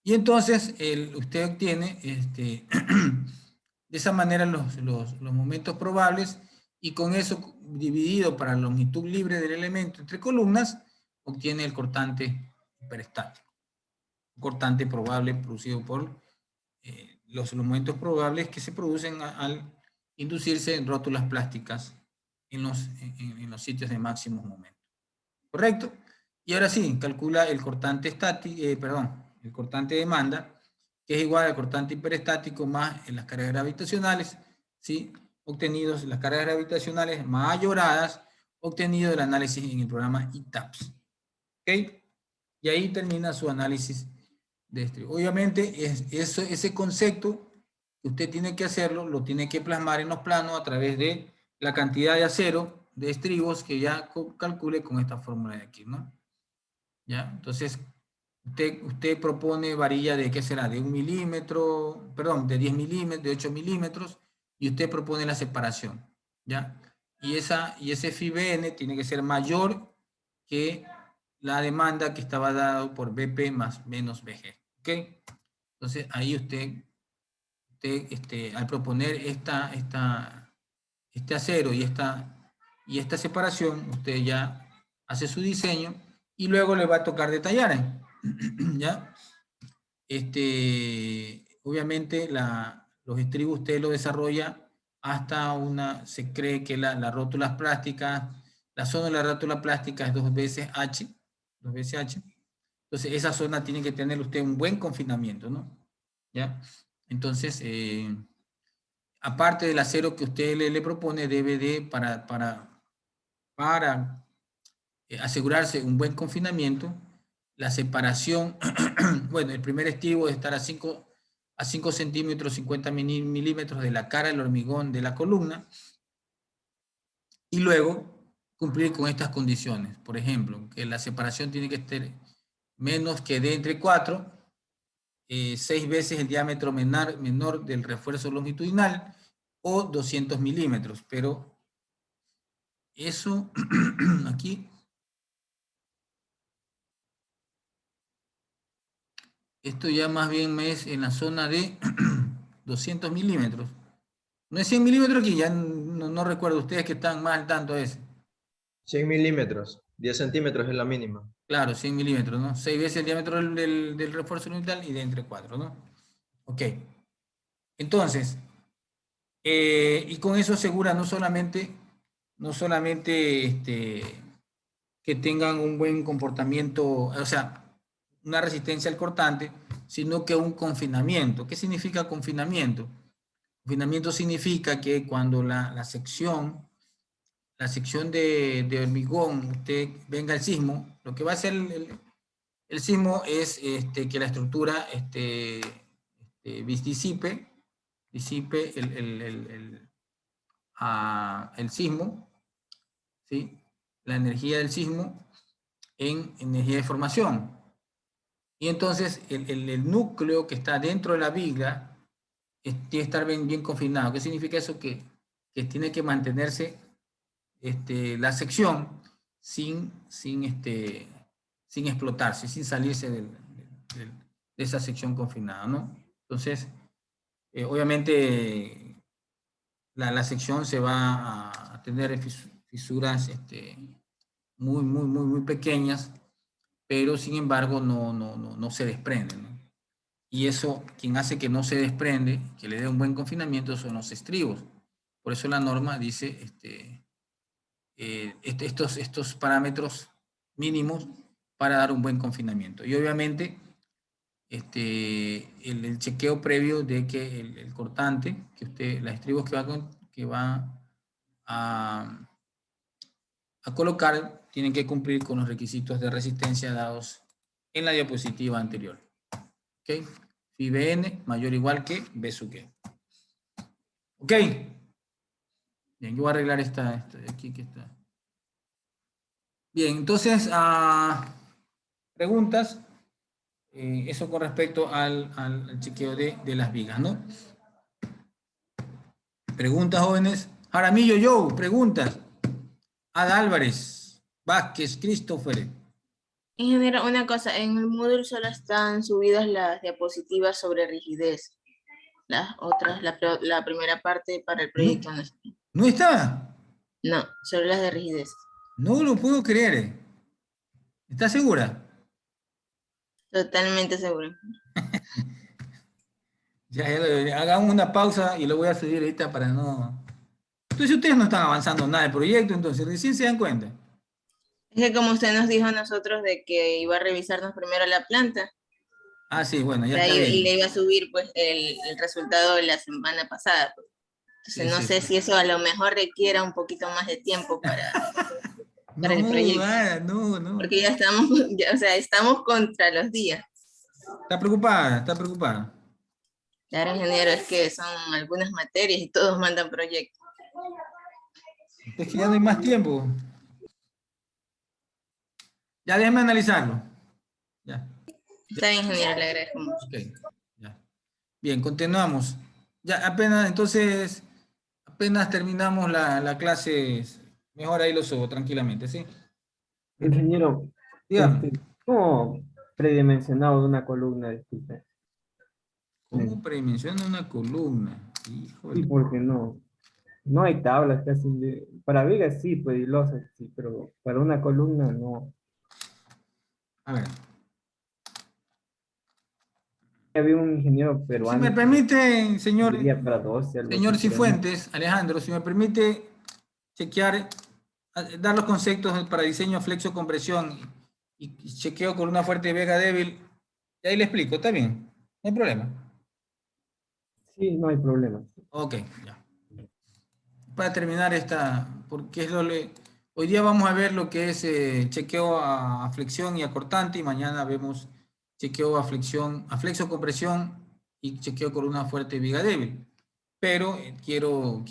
Y entonces usted obtiene de esa manera los momentos probables, y con eso dividido para la longitud libre del elemento entre columnas, obtiene el cortante hiperestático. Cortante probable producido por los momentos probables que se producen al inducirse en rótulas plásticas en los sitios de máximos momentos. ¿Correcto? Y ahora sí, calcula el cortante el cortante demanda, que es igual al cortante hiperestático más en las cargas gravitacionales, ¿sí? Obtenidos las cargas gravitacionales mayoradas, obtenido del análisis en el programa ITAPS. ¿Ok? Y ahí termina su análisis de estribo. Obviamente, ese concepto que usted tiene que hacerlo, lo tiene que plasmar en los planos a través de la cantidad de acero de estribos que ya calcule con esta fórmula de aquí, ¿no? ¿Ya? Entonces, usted propone varilla de, ¿qué será? De 1 milímetro, perdón, de 10 milímetros, de 8 milímetros, y usted propone la separación, ¿ya? Y ese FIBN tiene que ser mayor que la demanda que estaba dado por BP más menos BG, ¿ok? Entonces, ahí usted al proponer este acero y esta separación, usted ya hace su diseño y luego le va a tocar detallar, ¿ya? Obviamente los estribos usted lo desarrolla hasta se cree que las rótulas plásticas, la zona de la rótula plástica es 2 veces H. Entonces esa zona tiene que tener usted un buen confinamiento, ¿no? ¿Ya? Entonces, aparte del acero que usted le propone, debe de, para asegurarse un buen confinamiento, la separación, bueno, el primer estribo debe estar a 5 centímetros, 50 milímetros de la cara del hormigón de la columna, y luego cumplir con estas condiciones. Por ejemplo, que la separación tiene que estar menos que D entre 4, 6 veces el diámetro menor del refuerzo longitudinal, o 200 milímetros, pero eso aquí, esto ya más bien es en la zona de 200 milímetros. No es 100 milímetros aquí, ya no recuerdo ustedes que están más al tanto de eso. 100 milímetros, 10 centímetros es la mínima. Claro, 100 milímetros, ¿no? 6 veces el diámetro del refuerzo unital y de entre 4, ¿no? Ok. Entonces, y con eso asegura no solamente que tengan un buen comportamiento, o sea, una resistencia al cortante, sino que un confinamiento. ¿Qué significa confinamiento? Confinamiento significa que cuando la sección de hormigón, usted venga el sismo, lo que va a hacer el sismo es que la estructura disipe el sismo, ¿sí? La energía del sismo en energía de formación. Y entonces el núcleo que está dentro de la viga tiene que estar bien confinado. ¿Qué significa eso? Que tiene que mantenerse la sección sin explotarse, sin salirse de esa sección confinada, ¿no? Entonces, obviamente, la sección se va a tener fisuras muy pequeñas, pero sin embargo no se desprende, ¿no? Y eso, quien hace que no se desprende, que le dé un buen confinamiento, son los estribos. Por eso la norma dice estos parámetros mínimos para dar un buen confinamiento. Y obviamente el chequeo previo de que el cortante, las estribos que va a colocar tienen que cumplir con los requisitos de resistencia dados en la diapositiva anterior. ¿Ok? Phi Bn mayor o igual que B sub G. ¿Ok? Bien, yo voy a arreglar esta de aquí que está. Bien, entonces, preguntas. Eso con respecto al chequeo de las vigas, ¿no? Preguntas, jóvenes. Jaramillo, yo, preguntas. Ada Álvarez, Vázquez, Christopher. Ingeniero, una cosa, en el módulo solo están subidas las diapositivas sobre rigidez. Las otras, la primera parte para el proyecto no está. ¿No está? No, sobre las de rigidez. No lo puedo creer. ¿Estás segura? Totalmente seguro. Ya, hagamos una pausa y lo voy a seguir ahorita para no... Entonces ustedes no están avanzando nada del proyecto, entonces recién se dan cuenta. Es que como usted nos dijo a nosotros de que iba a revisarnos primero la planta. Ah, sí, bueno, ya está bien. Y le iba a subir pues el resultado de la semana pasada. Pues. Entonces no sé si eso a lo mejor requiera un poquito más de tiempo para el proyecto. No. Porque ya estamos, o sea, estamos contra los días. Está preocupada. Claro, ingeniero, es que son algunas materias y todos mandan proyectos. Es que ya no hay más tiempo. Ya déjame analizarlo. Ya. Está bien, ingeniero, le agradezco mucho. Okay. Ya. Bien, continuamos. Ya apenas terminamos la clase, mejor ahí lo subo tranquilamente, ¿sí? Ingeniero, ¿cómo predimensionado de una columna, disculpe? ¿Cómo predimensiona una columna? Híjole. Sí, porque no hay tablas casi. Para vigas sí, pues, y losas sí, pero para una columna no. A ver. Había un ingeniero peruano. Si me permite, señor Cifuentes, Alejandro, si me permite chequear, dar los conceptos para diseño flexo compresión y chequeo con una fuerte vega débil, y ahí le explico, ¿está bien? No hay problema. Sí, no hay problema. Ok, ya. Para terminar porque hoy día vamos a ver lo que es chequeo a flexión y a cortante, y mañana vemos chequeo a flexo compresión y chequeo con una fuerte viga débil. Pero quiero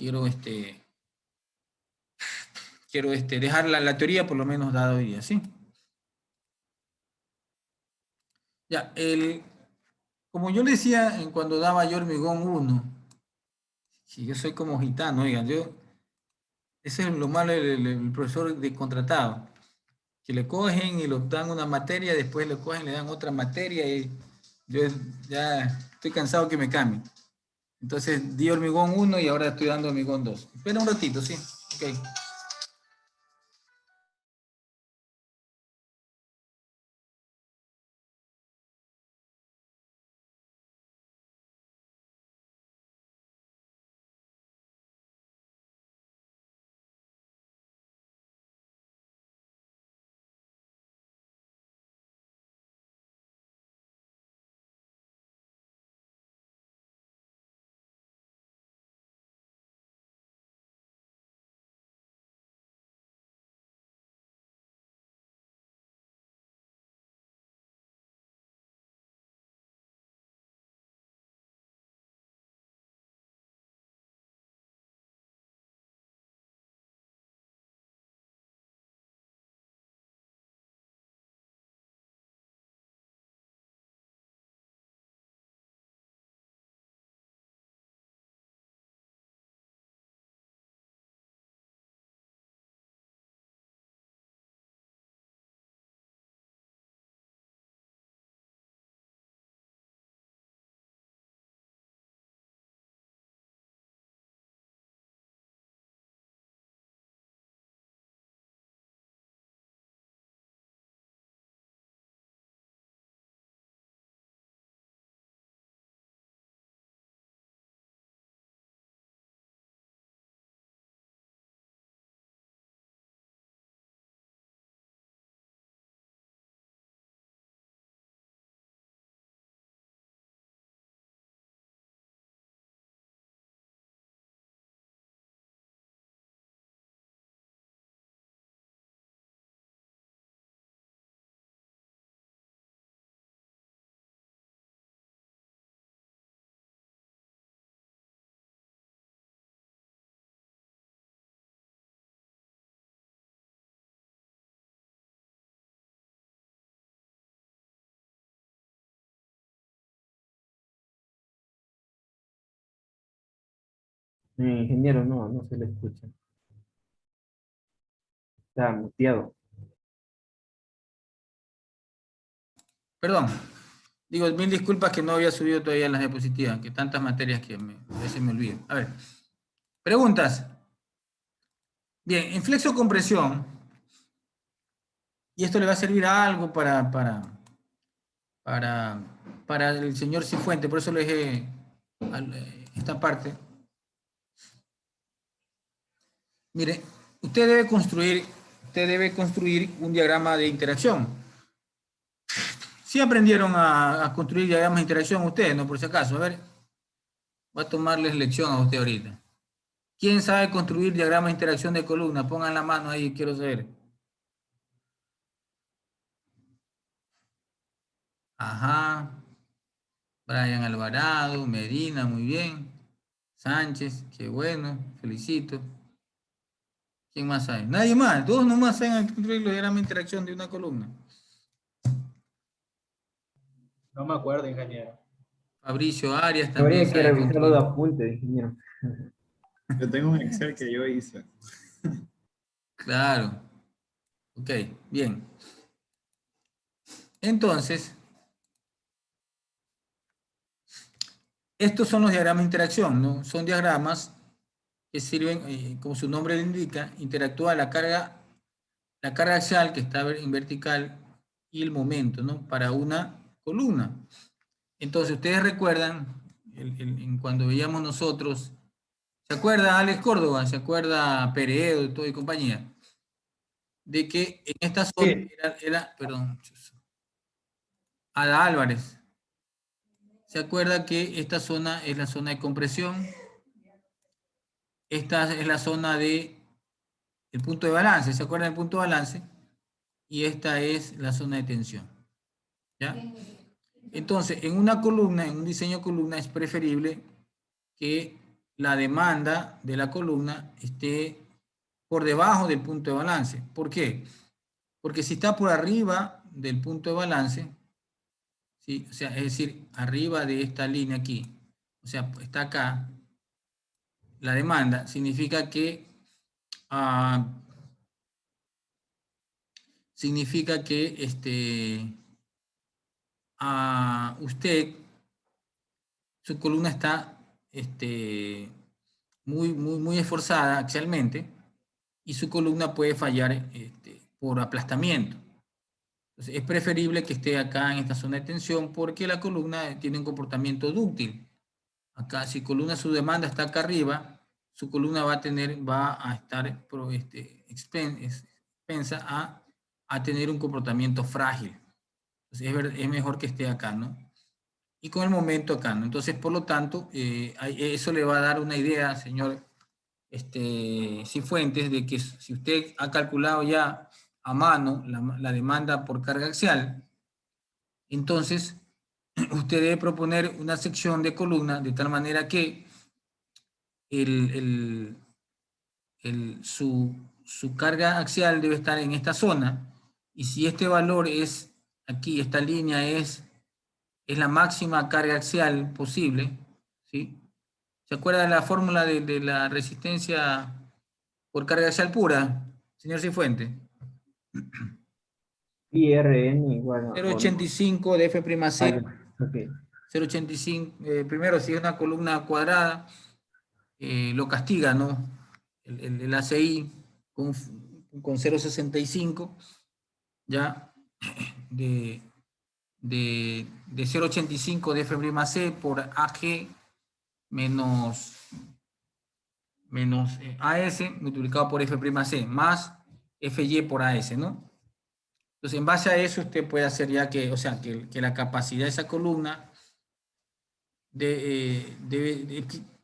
dejar la teoría por lo menos dada hoy día, ¿sí? Ya, como yo le decía cuando daba yo hormigón 1, si yo soy como gitano, oigan, ese es lo malo del profesor de contratado, que le cogen y le dan una materia, después le cogen y le dan otra materia, y yo ya estoy cansado que me cambien. Entonces di hormigón 1 y ahora estoy dando hormigón 2. Espera un ratito, sí. Ok. Ingeniero, no se le escucha. Está muteado. Perdón. Digo, mil disculpas que no había subido todavía las diapositivas, que tantas materias que a veces me olvido. A ver. Preguntas. Bien, en flexo-compresión, y esto le va a servir a algo para el señor Cifuente, por eso le dejé esta parte. Mire, usted debe construir un diagrama de interacción. Sí aprendieron a construir diagramas de interacción ustedes, ¿no? Por si acaso, a ver. Voy a tomarles lección a usted ahorita. ¿Quién sabe construir diagramas de interacción de columna? Pongan la mano ahí, quiero saber. Ajá. Brian Alvarado, Medina, muy bien. Sánchez, qué bueno, felicito. ¿Quién más sabe? Nadie más, todos nomás saben construir los diagramas de interacción de una columna. No me acuerdo, ingeniero. Fabricio Arias también Habría que sabe revisarlo construir. de apunte, ingeniero. Yo tengo un Excel que yo hice. Claro. Ok, bien. Entonces, estos son los diagramas de interacción, ¿no? Son diagramas que sirven, como su nombre le indica, interactúa la carga axial que está en vertical y el momento, ¿no? Para una columna. Entonces, ustedes recuerdan, cuando veíamos nosotros, ¿se acuerda Alex Córdoba? ¿Se acuerda Peredo, todo y compañía? De que en esta zona perdón, Ada Álvarez. ¿Se acuerda que esta zona es la zona de compresión? Esta es la zona de el punto de balance. ¿Se acuerdan del punto de balance? Y esta es la zona de tensión. ¿Ya? Entonces, en una columna, en un diseño de columna, es preferible que la demanda de la columna esté por debajo del punto de balance. ¿Por qué? Porque si está por arriba del punto de balance, ¿sí? O sea, es decir, arriba de esta línea aquí, o sea, está acá, la demanda, significa que usted, su columna está muy esforzada axialmente y su columna puede fallar por aplastamiento. Entonces, es preferible que esté acá en esta zona de tensión porque la columna tiene un comportamiento dúctil. Acá, si columna su demanda está acá arriba, su columna va a estar expensa a tener un comportamiento frágil. Entonces, es mejor que esté acá, ¿no? Y con el momento acá, ¿no? Entonces, por lo tanto, eso le va a dar una idea, señor Cifuentes, de que si usted ha calculado ya a mano la demanda por carga axial, entonces usted debe proponer una sección de columna de tal manera que su carga axial debe estar en esta zona, y si este valor es aquí, esta línea es la máxima carga axial posible, ¿sí? ¿Se acuerda de la fórmula de la resistencia por carga axial pura, señor Cifuentes? IRN igual a... 0.85 de F'C. Ok. 0.85, primero, si es una columna cuadrada, lo castiga, ¿no? El ACI con 0.65, ya, de 0.85 de F'C por AG menos AS multiplicado por F'C más FY por AS, ¿no? Entonces, en base a eso, usted puede hacer ya que, o sea, que la capacidad de esa columna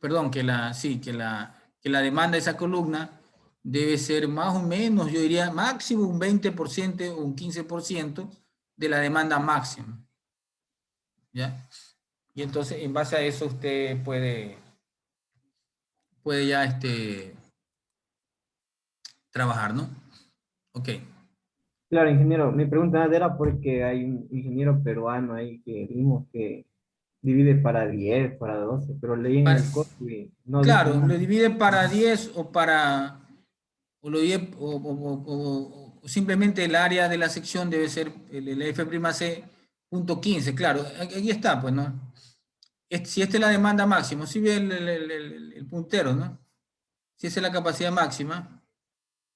perdón, que la demanda de esa columna debe ser más o menos, yo diría, máximo un 20% o un 15% de la demanda máxima. ¿Ya? Y entonces, en base a eso, usted puede ya trabajar, ¿no? Ok. Claro, ingeniero, mi pregunta era porque hay un ingeniero peruano ahí que vimos que divide para 10, para 12, pero leí en el código y no dice Claro, nada. lo divide para 10 o lo divide, o simplemente el área de la sección debe ser el F'C punto 15, claro, aquí está, pues, ¿no? Si esta es la demanda máxima, si ve el puntero, ¿no? Si esa es la capacidad máxima,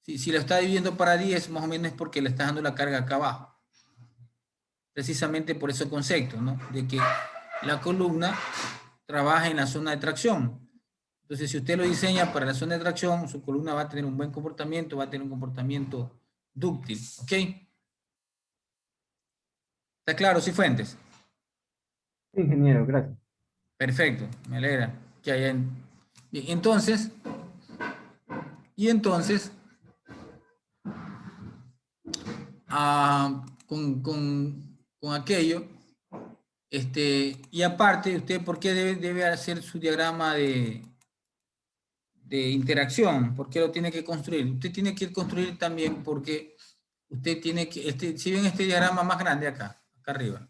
si la está dividiendo para 10, más o menos es porque le está dando la carga acá abajo. Precisamente por ese concepto, ¿no? De que la columna trabaja en la zona de tracción. Entonces, si usted lo diseña para la zona de tracción, su columna va a tener un buen comportamiento, va a tener un comportamiento dúctil, ¿ok? ¿Está claro, Cifuentes? Sí, ingeniero, gracias. Perfecto, me alegra que hayan... Y entonces, con aquello, y aparte, usted, ¿por qué debe hacer su diagrama de interacción? ¿Por qué lo tiene que construir? Usted tiene que construir también porque usted tiene que, si ven este diagrama más grande acá arriba,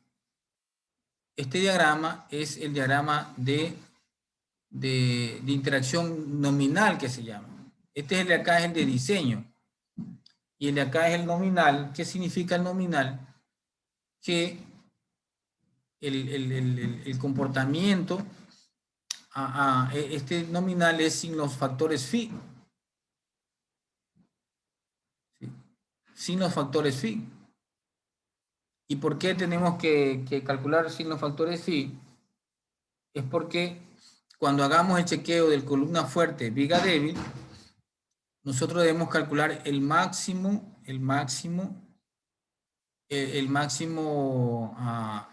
este diagrama es el diagrama de interacción nominal que se llama. Este es el de acá, es el de diseño. Y el de acá es el nominal. ¿Qué significa el nominal? Que el comportamiento, este nominal es sin los factores phi. ¿Sí? Sin los factores phi. ¿Y por qué tenemos que calcular sin los factores phi? Es porque cuando hagamos el chequeo del columna fuerte, viga débil, nosotros debemos calcular el máximo,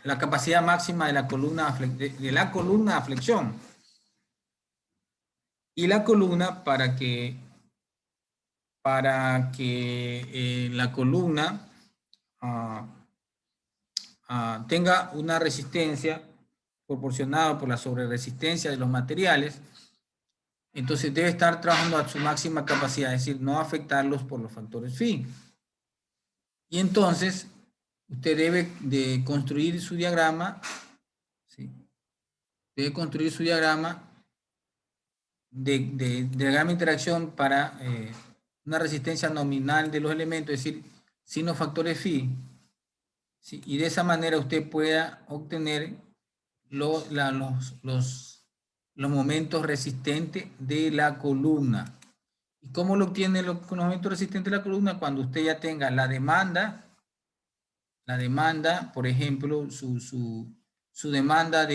la capacidad máxima de la columna a flexión. Y la columna, para que la columna tenga una resistencia proporcionada por la sobreresistencia de los materiales, entonces debe estar trabajando a su máxima capacidad, es decir, no afectarlos por los factores phi. Y entonces, usted debe de construir su diagrama, ¿sí? Debe construir su diagrama de diagrama de interacción para una resistencia nominal de los elementos, es decir, sin los factores phi, ¿sí? Y de esa manera usted pueda obtener los los momentos resistentes de la columna. ¿Y cómo lo obtiene los momentos resistentes de la columna? Cuando usted ya tenga la demanda, por ejemplo, su demanda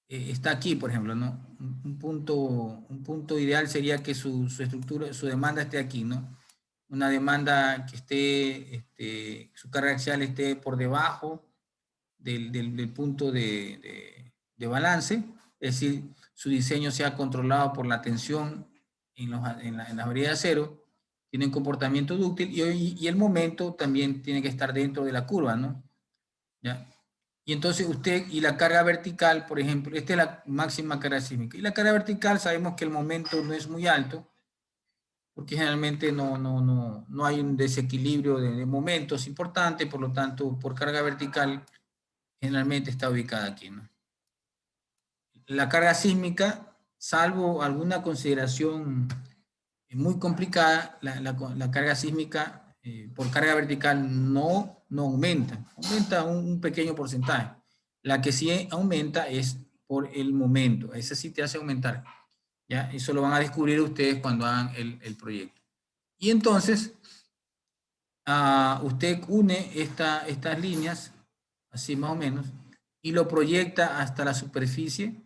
está aquí, por ejemplo, ¿no? Un punto ideal sería que su estructura, su demanda esté aquí, ¿no? Una demanda que esté, su carga axial esté por debajo del punto de balance, es decir, su diseño sea controlado por la tensión en la varilla de acero, tiene un comportamiento dúctil y el momento también tiene que estar dentro de la curva, ¿no? ¿Ya? Y entonces usted, y la carga vertical, por ejemplo, esta es la máxima carga sísmica. Y la carga vertical sabemos que el momento no es muy alto, porque generalmente no hay un desequilibrio de momentos importante, por lo tanto, por carga vertical, generalmente está ubicada aquí, ¿no? La carga sísmica, salvo alguna consideración muy complicada, la carga sísmica por carga vertical no aumenta, aumenta un pequeño porcentaje. La que sí aumenta es por el momento, esa sí te hace aumentar. ¿Ya? Eso lo van a descubrir ustedes cuando hagan el proyecto. Y entonces, usted une estas líneas, así más o menos, y lo proyecta hasta la superficie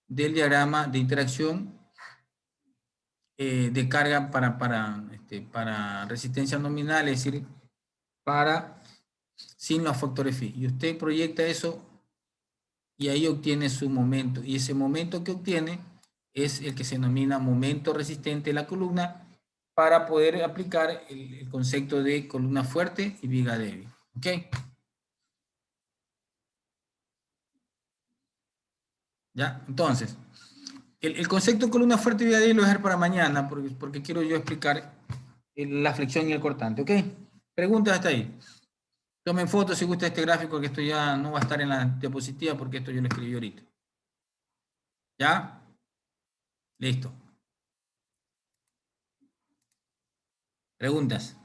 del diagrama de interacción de carga para resistencia nominal, es decir, sin los factores phi. Y usted proyecta eso y ahí obtiene su momento. Y ese momento que obtiene es el que se denomina momento resistente de la columna para poder aplicar el concepto de columna fuerte y viga débil. ¿Ok? ¿Ya? Entonces, el concepto de columna fuerte y viga débil lo voy a dejar para mañana porque quiero yo explicar la flexión y el cortante. ¿Ok? Preguntas hasta ahí. Tomen fotos si gusta este gráfico, que esto ya no va a estar en la diapositiva porque esto yo lo escribí ahorita. ¿Ya? Listo. Preguntas.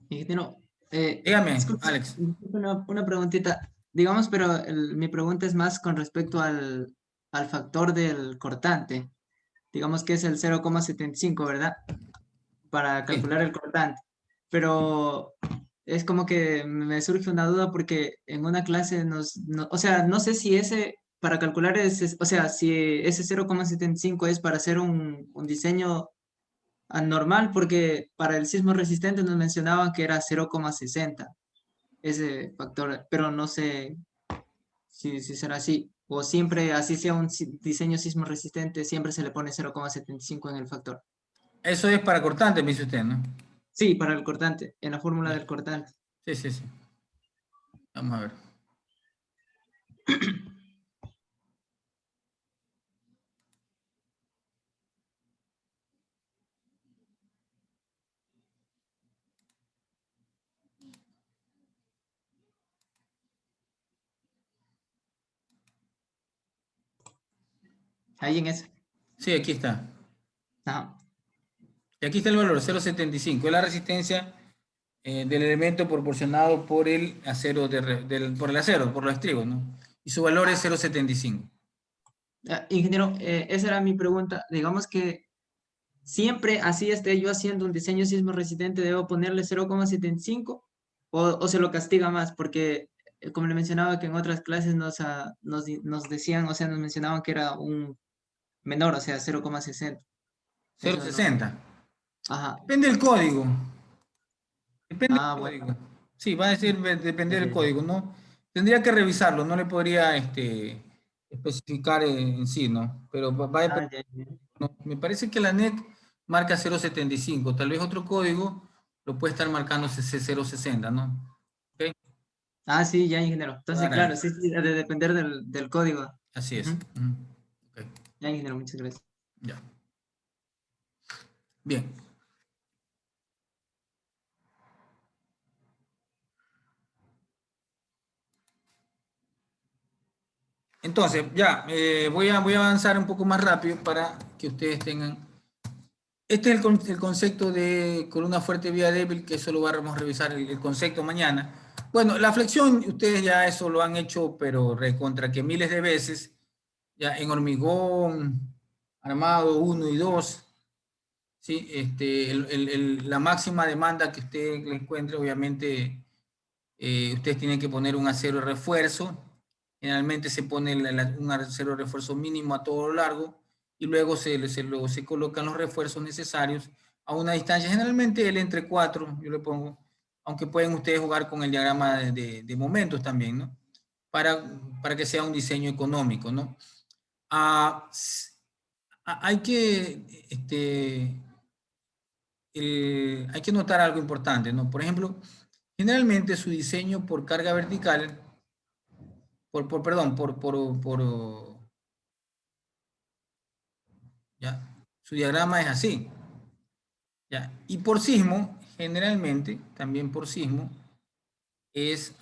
Ingeniero, Dígame, disculpe, Alex. una preguntita. Digamos, pero mi pregunta es más con respecto al factor del cortante. Digamos que es el 0,75, ¿verdad? Para calcular el cortante. Pero es como que me surge una duda porque en una clase o sea, no sé si para calcular o sea, si ese 0,75 es para hacer un diseño anormal, porque para el sismo resistente nos mencionaban que era 0,60 ese factor, pero no sé si será así, o siempre, así sea un diseño sismo resistente, siempre se le pone 0,75 en el factor. Eso es para cortante, me dice usted, ¿no? Sí, para el cortante, en la fórmula del cortante. Sí. Vamos a ver. Ahí en ese. Sí, aquí está. Ajá. Y aquí está el valor, 0,75. Es la resistencia del elemento proporcionado por el acero, por los estribos, ¿no? Y su valor es 0,75. Ingeniero, esa era mi pregunta. Digamos que siempre así esté yo haciendo un diseño sismo resistente, ¿debo ponerle 0,75 o se lo castiga más? Porque, como le mencionaba, que en otras clases nos decían, o sea, nos mencionaban que era un menor, o sea, 0,60. 0,60. Ajá. Depende del código. Depende del Bueno. código. Sí, va a decir depender del código, ¿no? Tendría que revisarlo, no le podría especificar en sí, ¿no? Pero va a depender. No, me parece que la NET marca 0.75, tal vez otro código lo puede estar marcando 0.60, ¿no? ¿Okay? Sí, ya, ingeniero. Entonces, claro, sí, de depender del código. Así es. Okay. Ya, ingeniero, muchas gracias. Ya. Bien. Entonces, ya, voy a avanzar un poco más rápido para que ustedes tengan Este es el concepto de columna fuerte, vía débil, que eso lo vamos a revisar el concepto mañana. Bueno, la flexión, ustedes ya eso lo han hecho, pero recontra que miles de veces, ya en hormigón, armado 1 y 2, ¿sí? La máxima demanda que usted le encuentre, obviamente, ustedes tienen que poner un acero de refuerzo. Generalmente se pone un acero de refuerzo mínimo a todo lo largo, y luego se colocan los refuerzos necesarios a una distancia, generalmente el entre 4, yo le pongo, aunque pueden ustedes jugar con el diagrama de momentos también, ¿no? Para que sea un diseño económico, ¿no? Hay que, hay que notar algo importante, ¿no? Por ejemplo, generalmente su diseño por carga vertical, ¿ya? Su diagrama es así, ¿ya? Y por sismo, generalmente, también por sismo, es...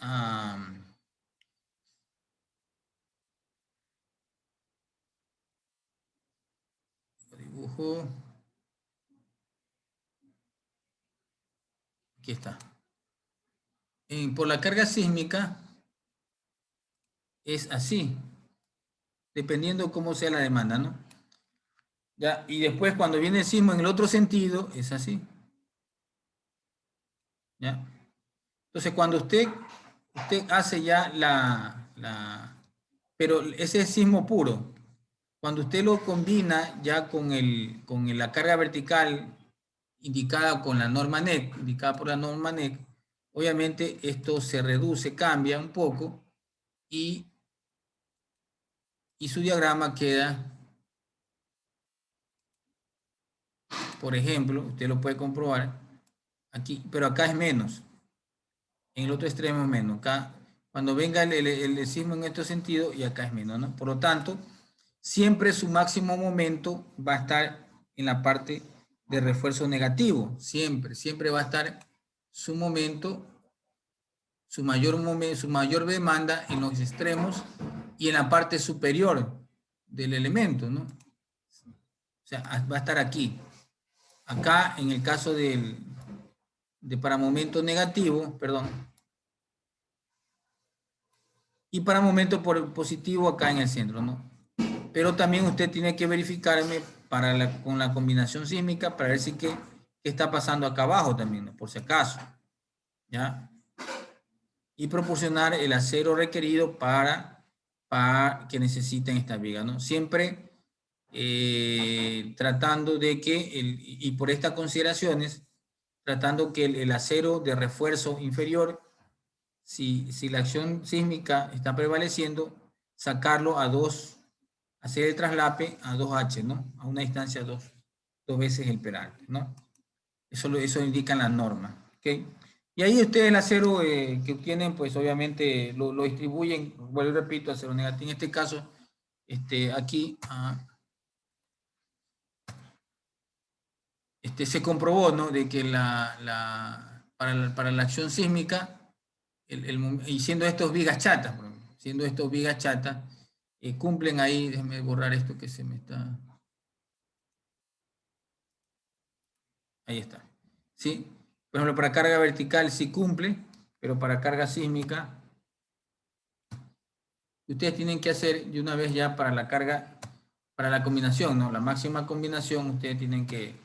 dibujo... Aquí está. Por la carga sísmica es así, dependiendo cómo sea la demanda, ¿no? ¿Ya? Y después cuando viene el sismo en el otro sentido, es así. ¿Ya? Entonces cuando usted hace ya pero ese es sismo puro. Cuando usted lo combina ya con la carga vertical indicada con la norma NEC, indicada por la norma NEC, obviamente esto se reduce, cambia un poco, y su diagrama queda, por ejemplo, usted lo puede comprobar aquí, pero acá es menos, en el otro extremo es menos, acá cuando venga el sismo en este sentido, y acá es menos, ¿no? Por lo tanto, siempre su máximo momento va a estar en la parte de refuerzo negativo, siempre va a estar su momento, su mayor demanda en los extremos y en la parte superior del elemento, ¿no? O sea, va a estar aquí. Acá, en el caso de para momento negativo, perdón, y para momento positivo acá en el centro, ¿no? Pero también usted tiene que verificarme con la combinación sísmica para ver si qué está pasando acá abajo también, ¿no? Por si acaso, ¿ya? Y proporcionar el acero requerido para que necesiten esta viga, ¿no? Siempre tratando de que, y por estas consideraciones, tratando que el acero de refuerzo inferior, si la acción sísmica está prevaleciendo, sacarlo hacer el traslape a 2H, ¿no? A una distancia dos veces el peralte, ¿no? Eso indica la norma, ¿ok? Y ahí ustedes el acero que obtienen, pues obviamente lo distribuyen, vuelvo y repito, acero negativo. En este caso, aquí se comprobó, ¿no? De que para la acción sísmica, y siendo estos vigas chatas, cumplen ahí, déjenme borrar esto que se me está... Ahí está, ¿sí? Por ejemplo, para carga vertical sí cumple, pero para carga sísmica, ustedes tienen que hacer de una vez ya para la carga, para la combinación, ¿no? La máxima combinación, ustedes tienen que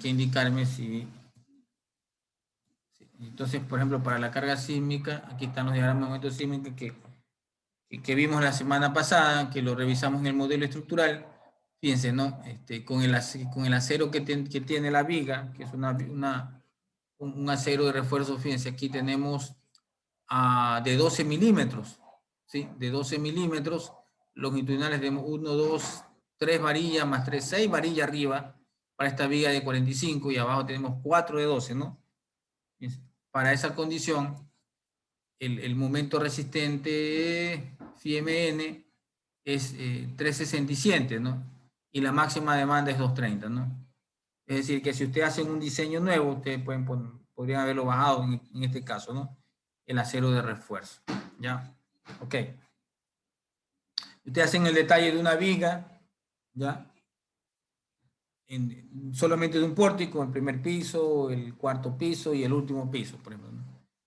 indicarme si... Entonces, por ejemplo, para la carga sísmica, aquí están los diagramas de momento sísmico que vimos la semana pasada, que lo revisamos en el modelo estructural. Fíjense, ¿no? Con el acero que tiene la viga, que es un acero de refuerzo, fíjense, aquí tenemos de 12 milímetros, ¿sí? De 12 milímetros, longitudinales de 1, 2, 3 varillas, más 3, 6 varillas arriba, para esta viga de 45, y abajo tenemos 4 de 12, ¿no? Fíjense, para esa condición, el momento resistente FIMN es 367, ¿no? Y la máxima demanda es 230, ¿no? Es decir, que si ustedes hacen un diseño nuevo, ustedes podrían haberlo bajado en este caso, ¿no? El acero de refuerzo, ¿ya? Ok. Ustedes hacen el detalle de una viga, ¿ya? solamente de un pórtico, el primer piso, el cuarto piso y el último piso, por ejemplo, ¿no?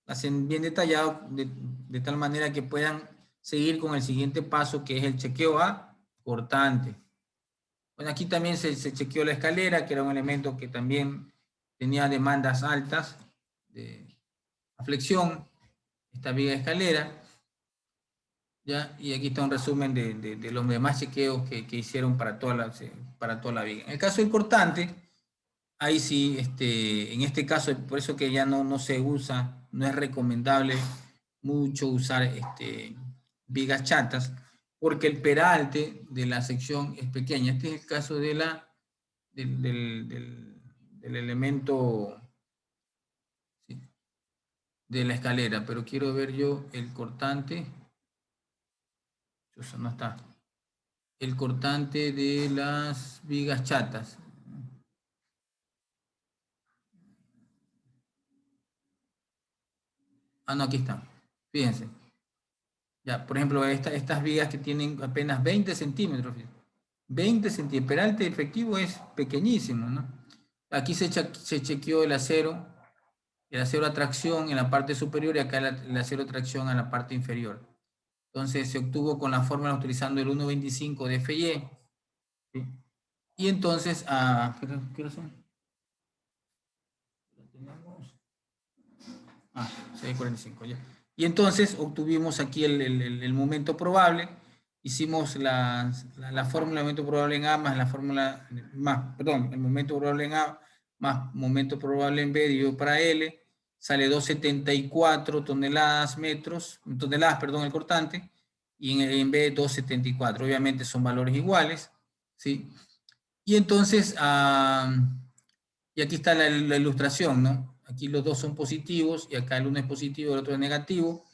Hacen bien detallado de tal manera que puedan seguir con el siguiente paso, que es el chequeo a cortante. Bueno, aquí también se chequeó la escalera, que era un elemento que también tenía demandas altas de flexión, esta viga escalera. ¿Ya? Y aquí está un resumen de los demás chequeos que hicieron para toda la viga. En el caso del cortante, ahí sí, en este caso, por eso que ya no se usa, no es recomendable mucho usar vigas chatas, porque el peralte de la sección es pequeña. Este es el caso de del elemento, ¿sí?, de la escalera, pero quiero ver yo el cortante. Eso no está. El cortante de las vigas chatas. Ah, no, aquí está. Fíjense. Ya, por ejemplo, estas vigas que tienen apenas 20 centímetros. 20 centímetros. El peralte efectivo es pequeñísimo, ¿no? Aquí se chequeó el acero a tracción en la parte superior y acá el acero a tracción en la parte inferior. Entonces se obtuvo con la fórmula utilizando el 1.25 de FY. ¿Sí? Y entonces, ¿qué hora son? 6:45 ya. Y entonces obtuvimos aquí el momento probable. Hicimos la fórmula de momento probable en A más la fórmula, el momento probable en A más momento probable en B dividido para L. Sale 274 toneladas, el cortante. Y en B 274. Obviamente son valores iguales, ¿sí? Y entonces, y aquí está la ilustración, ¿no? Aquí los dos son positivos y acá el uno es positivo y el otro es negativo.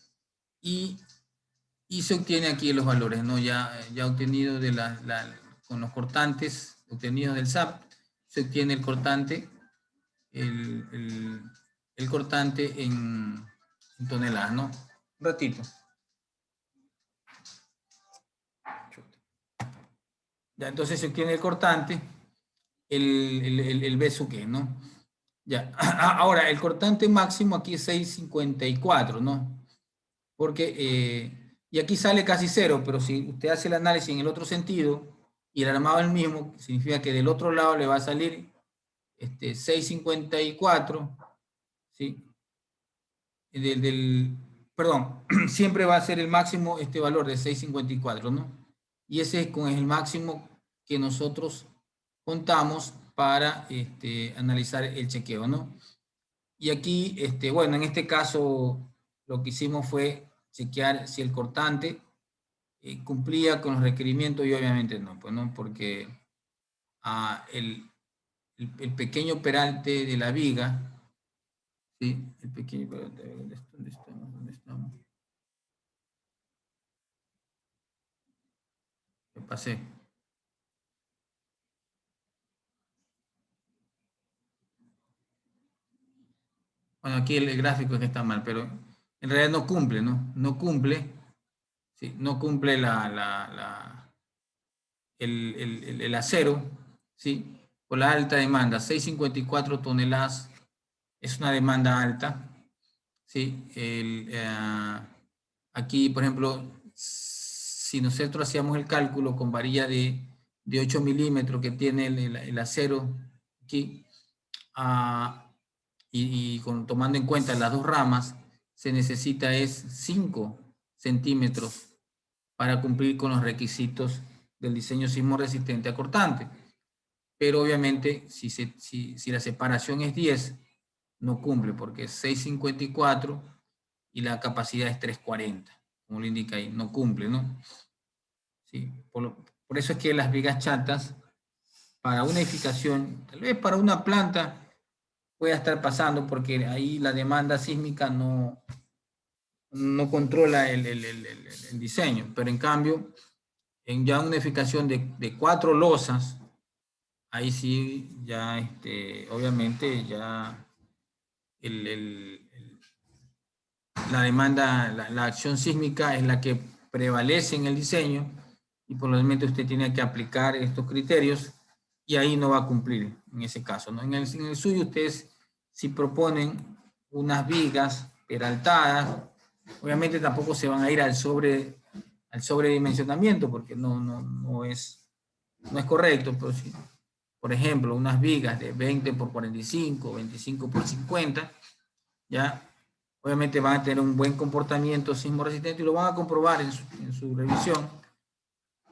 Y se obtiene aquí los valores, ¿no? Ya obtenido con los cortantes obtenidos del SAP, se obtiene el cortante, el cortante en toneladas, ¿no? Un ratito. Ya, entonces se obtiene el cortante, el besuque, ¿no? Ya, ahora el cortante máximo aquí es 6.54, ¿no? Porque, y aquí sale casi cero, pero si usted hace el análisis en el otro sentido y el armado es el mismo, significa que del otro lado le va a salir 6.54, ¿sí? Perdón, siempre va a ser el máximo este valor de 6.54, ¿no? Y ese es el máximo que nosotros contamos para analizar el chequeo, ¿no? Y aquí, bueno, en este caso lo que hicimos fue chequear si el cortante cumplía con los requerimientos y obviamente no, pues no, porque el pequeño peralte de la viga, ¿sí? El pequeño peralte, ¿dónde estamos? Me pasé. Bueno, aquí el gráfico es que está mal, pero en realidad no cumple, ¿no? No cumple, ¿sí? No cumple el acero, ¿sí? Por la alta demanda, 6.54 toneladas es una demanda alta, ¿sí? Aquí, por ejemplo, si nosotros hacíamos el cálculo con varilla de 8 milímetros que tiene el acero aquí, tomando en cuenta las dos ramas, se necesita es 5 centímetros para cumplir con los requisitos del diseño sismo resistente a cortante. Pero obviamente, si la separación es 10, no cumple porque es 6.54 y la capacidad es 3.40, como lo indica ahí, no cumple, ¿no? Sí, por eso es que las vigas chatas, para una edificación, tal vez para una planta, pueda estar pasando porque ahí la demanda sísmica no controla el diseño, pero en cambio, en ya una edificación de 4 losas, ahí sí, ya, obviamente, ya la demanda, la acción sísmica es la que prevalece en el diseño y por lo tanto usted tiene que aplicar estos criterios y ahí no va a cumplir en ese caso, ¿no? En el suyo ustedes si proponen unas vigas peraltadas, obviamente tampoco se van a ir al sobredimensionamiento porque no es correcto, pero si, por ejemplo, unas vigas de 20 por 45, 25 por 50, ya, obviamente van a tener un buen comportamiento sismo resistente y lo van a comprobar en su revisión,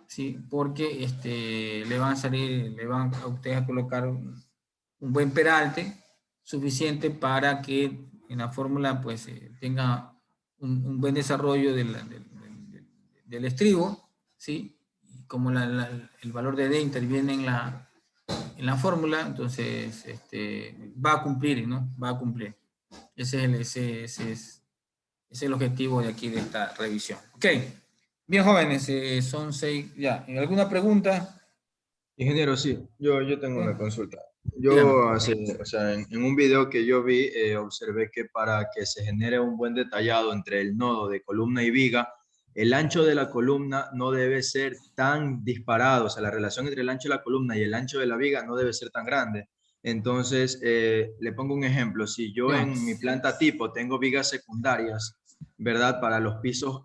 ¿sí? Porque le van a ustedes a colocar un buen peralte suficiente para que en la fórmula pues tenga un buen desarrollo del estribo, ¿sí? Y como el valor de D interviene en la fórmula, entonces va a cumplir, ¿no? Va a cumplir. Ese es el objetivo de aquí de esta revisión. Ok. Bien, jóvenes, son 6 ya. ¿Alguna pregunta? Ingeniero, sí, yo tengo una consulta. Dígame. O sea, en un video que yo vi, observé que para que se genere un buen detallado entre el nodo de columna y viga, el ancho de la columna no debe ser tan disparado, o sea, la relación entre el ancho de la columna y el ancho de la viga no debe ser tan grande. Entonces, le pongo un ejemplo. Si yo en mi planta tipo tengo vigas secundarias, ¿verdad? Para los pisos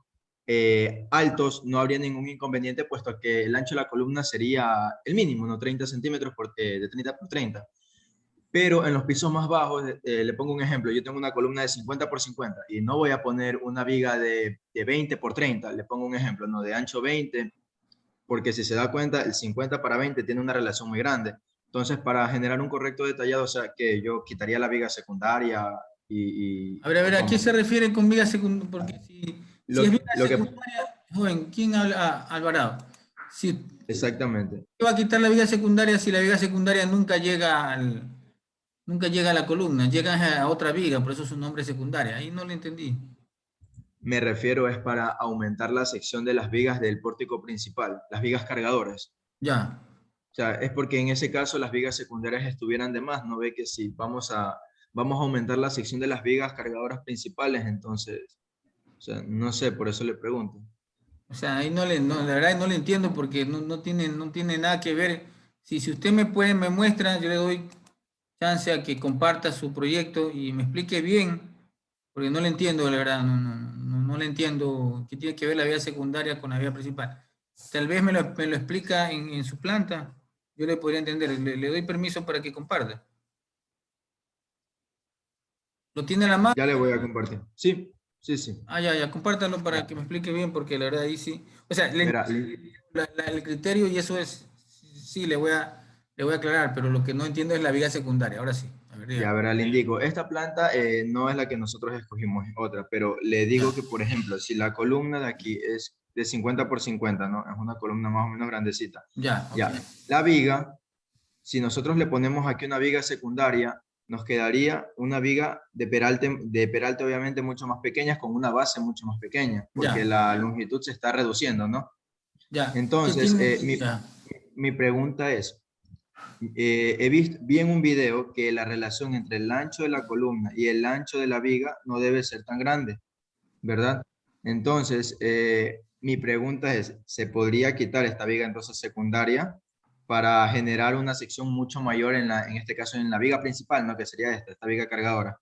altos no habría ningún inconveniente, puesto que el ancho de la columna sería el mínimo, ¿no? 30 centímetros de 30 por 30. Pero en los pisos más bajos, le pongo un ejemplo, yo tengo una columna de 50 por 50 y no voy a poner una viga de 20 por 30, le pongo un ejemplo, ¿no? De ancho 20, porque si se da cuenta, el 50 para 20 tiene una relación muy grande. Entonces, para generar un correcto detallado, o sea, que yo quitaría la viga secundaria y a ver, ¿a qué se refiere con viga secundaria? Porque si es viga secundaria, joven, ¿quién habla? Alvarado. Exactamente. ¿Qué va a quitar la viga secundaria si la viga secundaria nunca llega a la columna? Llega a otra viga, por eso su nombre es secundaria. Ahí no le entendí. Me refiero es para aumentar la sección de las vigas del pórtico principal, las vigas cargadoras. Ya. O sea, es porque en ese caso las vigas secundarias estuvieran de más, ¿no ve que si vamos a aumentar la sección de las vigas cargadoras principales, entonces, o sea, no sé, por eso le pregunto. O sea, ahí la verdad no le entiendo porque no tiene nada que ver. Si usted me muestra, yo le doy chance a que comparta su proyecto y me explique bien, porque no le entiendo, la verdad, no le entiendo qué tiene que ver la vía secundaria con la vía principal. Tal vez me lo explica en su planta, yo le podría entender. Le doy permiso para que comparta. ¿Lo tiene a la mano? Ya le voy a compartir. Sí. Ah, ya, compártalo para que me explique bien, porque la verdad ahí sí. O sea, el criterio y eso es, sí, le voy a aclarar, pero lo que no entiendo es la viga secundaria. Ahora sí. A ver, ya verá, le indico, esta planta no es la que nosotros escogimos, es otra, pero le digo que, por ejemplo, si la columna de aquí es de 50 por 50, ¿no? Es una columna más o menos grandecita. Ya. La viga, si nosotros le ponemos aquí una viga secundaria, nos quedaría una viga de peralte obviamente mucho más pequeña, con una base mucho más pequeña, porque la longitud se está reduciendo, ¿no? Ya. Entonces, mi pregunta es, vi en un video que la relación entre el ancho de la columna y el ancho de la viga no debe ser tan grande, ¿verdad? Entonces, mi pregunta es, ¿se podría quitar esta viga entonces secundaria para generar una sección mucho mayor en este caso en la viga principal, ¿no? Que sería esta viga cargadora,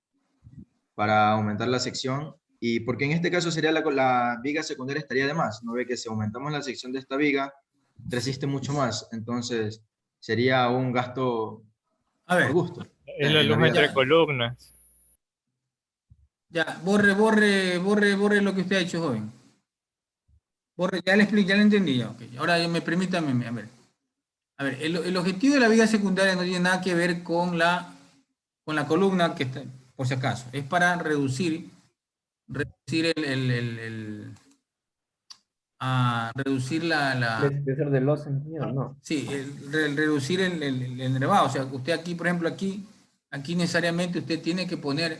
para aumentar la sección? Y porque en este caso sería la viga secundaria estaría de más, ¿no ve que si aumentamos la sección de esta viga, resiste mucho más? Entonces, sería un gasto por gusto. Es la luz entre columnas. Ya, borre lo que usted ha hecho, joven. Ya le expliqué, ya le entendí ya. Okay. Ahora permítame, a ver, el objetivo de la viga secundaria no tiene nada que ver con la columna que está, por si acaso. Es para reducir El espesor de losa, no. Sí, reducir el enrevado. O sea, usted aquí, por ejemplo, aquí necesariamente usted tiene que poner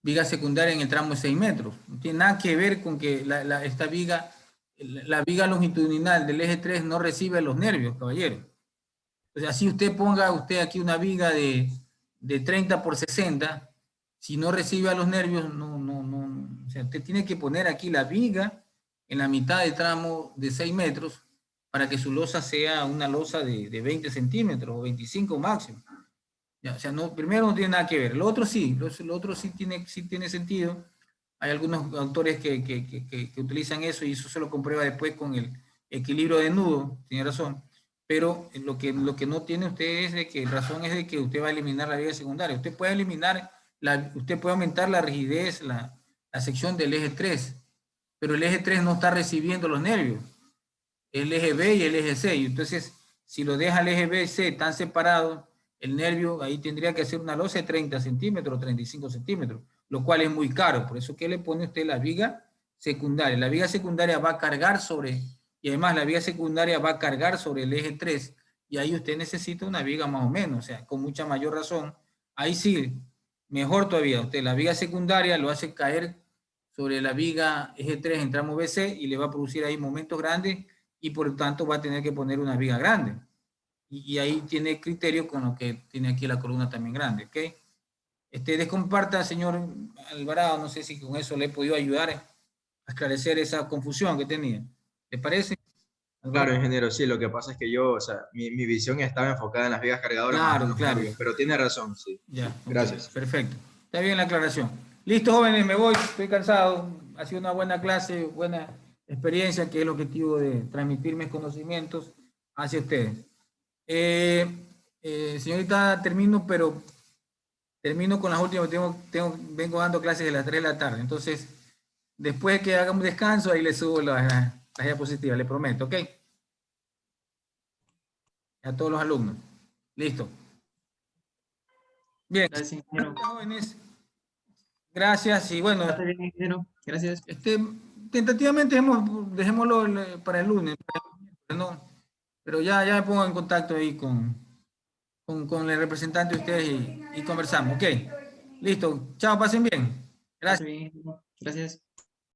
viga secundaria en el tramo de 6 metros. No tiene nada que ver con que esta viga, la viga longitudinal del eje 3 no recibe los nervios, caballero. O sea, si usted ponga aquí una viga de 30 por 60, si no recibe a los nervios, o sea, usted tiene que poner aquí la viga en la mitad del tramo de 6 metros para que su losa sea una losa de 20 centímetros o 25 máximo. Ya, o sea, no, primero no tiene nada que ver. Lo otro sí, lo otro sí tiene sentido. Hay algunos autores que utilizan eso y eso se lo comprueba después con el equilibrio de nudo, tiene razón. Pero lo que no tiene usted es de que razón es de que usted va a eliminar la viga secundaria. Usted puede eliminar, usted puede aumentar la rigidez, la sección del eje 3, pero el eje 3 no está recibiendo los nervios. El eje B y el eje C. Y entonces, si lo deja el eje B y C tan separados, el nervio ahí tendría que hacer una losa de 30 centímetros o 35 centímetros, lo cual es muy caro. Por eso que le pone usted la viga secundaria. La viga secundaria va a cargar sobre, y además la viga secundaria va a cargar sobre el eje 3, y ahí usted necesita una viga más o menos, o sea, con mucha mayor razón. Ahí sí, mejor todavía, usted la viga secundaria lo hace caer sobre la viga eje 3 en tramo BC y le va a producir ahí momentos grandes y por lo tanto va a tener que poner una viga grande. Y ahí tiene criterio con lo que tiene aquí la columna también grande, ¿ok? Descomparta, señor Alvarado, no sé si con eso le he podido ayudar a esclarecer esa confusión que tenía. ¿Le parece? Claro, ingeniero, sí, lo que pasa es que yo, o sea, mi visión estaba enfocada en las vigas cargadoras. Claro, más claro. nervios, pero tiene razón, sí. Ya, Gracias. Okay, perfecto. Está bien la aclaración. Listo, jóvenes, me voy, estoy cansado. Ha sido una buena clase, buena experiencia, que es el objetivo de transmitir mis conocimientos hacia ustedes. Señorita, termino con las últimas. Vengo dando clases de las 3 de la tarde. Entonces, después que hagamos descanso, ahí le subo las diapositivas, le prometo, ¿ok? A todos los alumnos. Listo. Bien. Gracias, ingeniero. Jóvenes. Gracias y bueno. Gracias. Tentativamente dejémoslo para el lunes, ¿no? Pero ya me pongo en contacto ahí con el representante de ustedes y conversamos, ¿ok? Listo. Chao, pasen bien. Gracias. Gracias.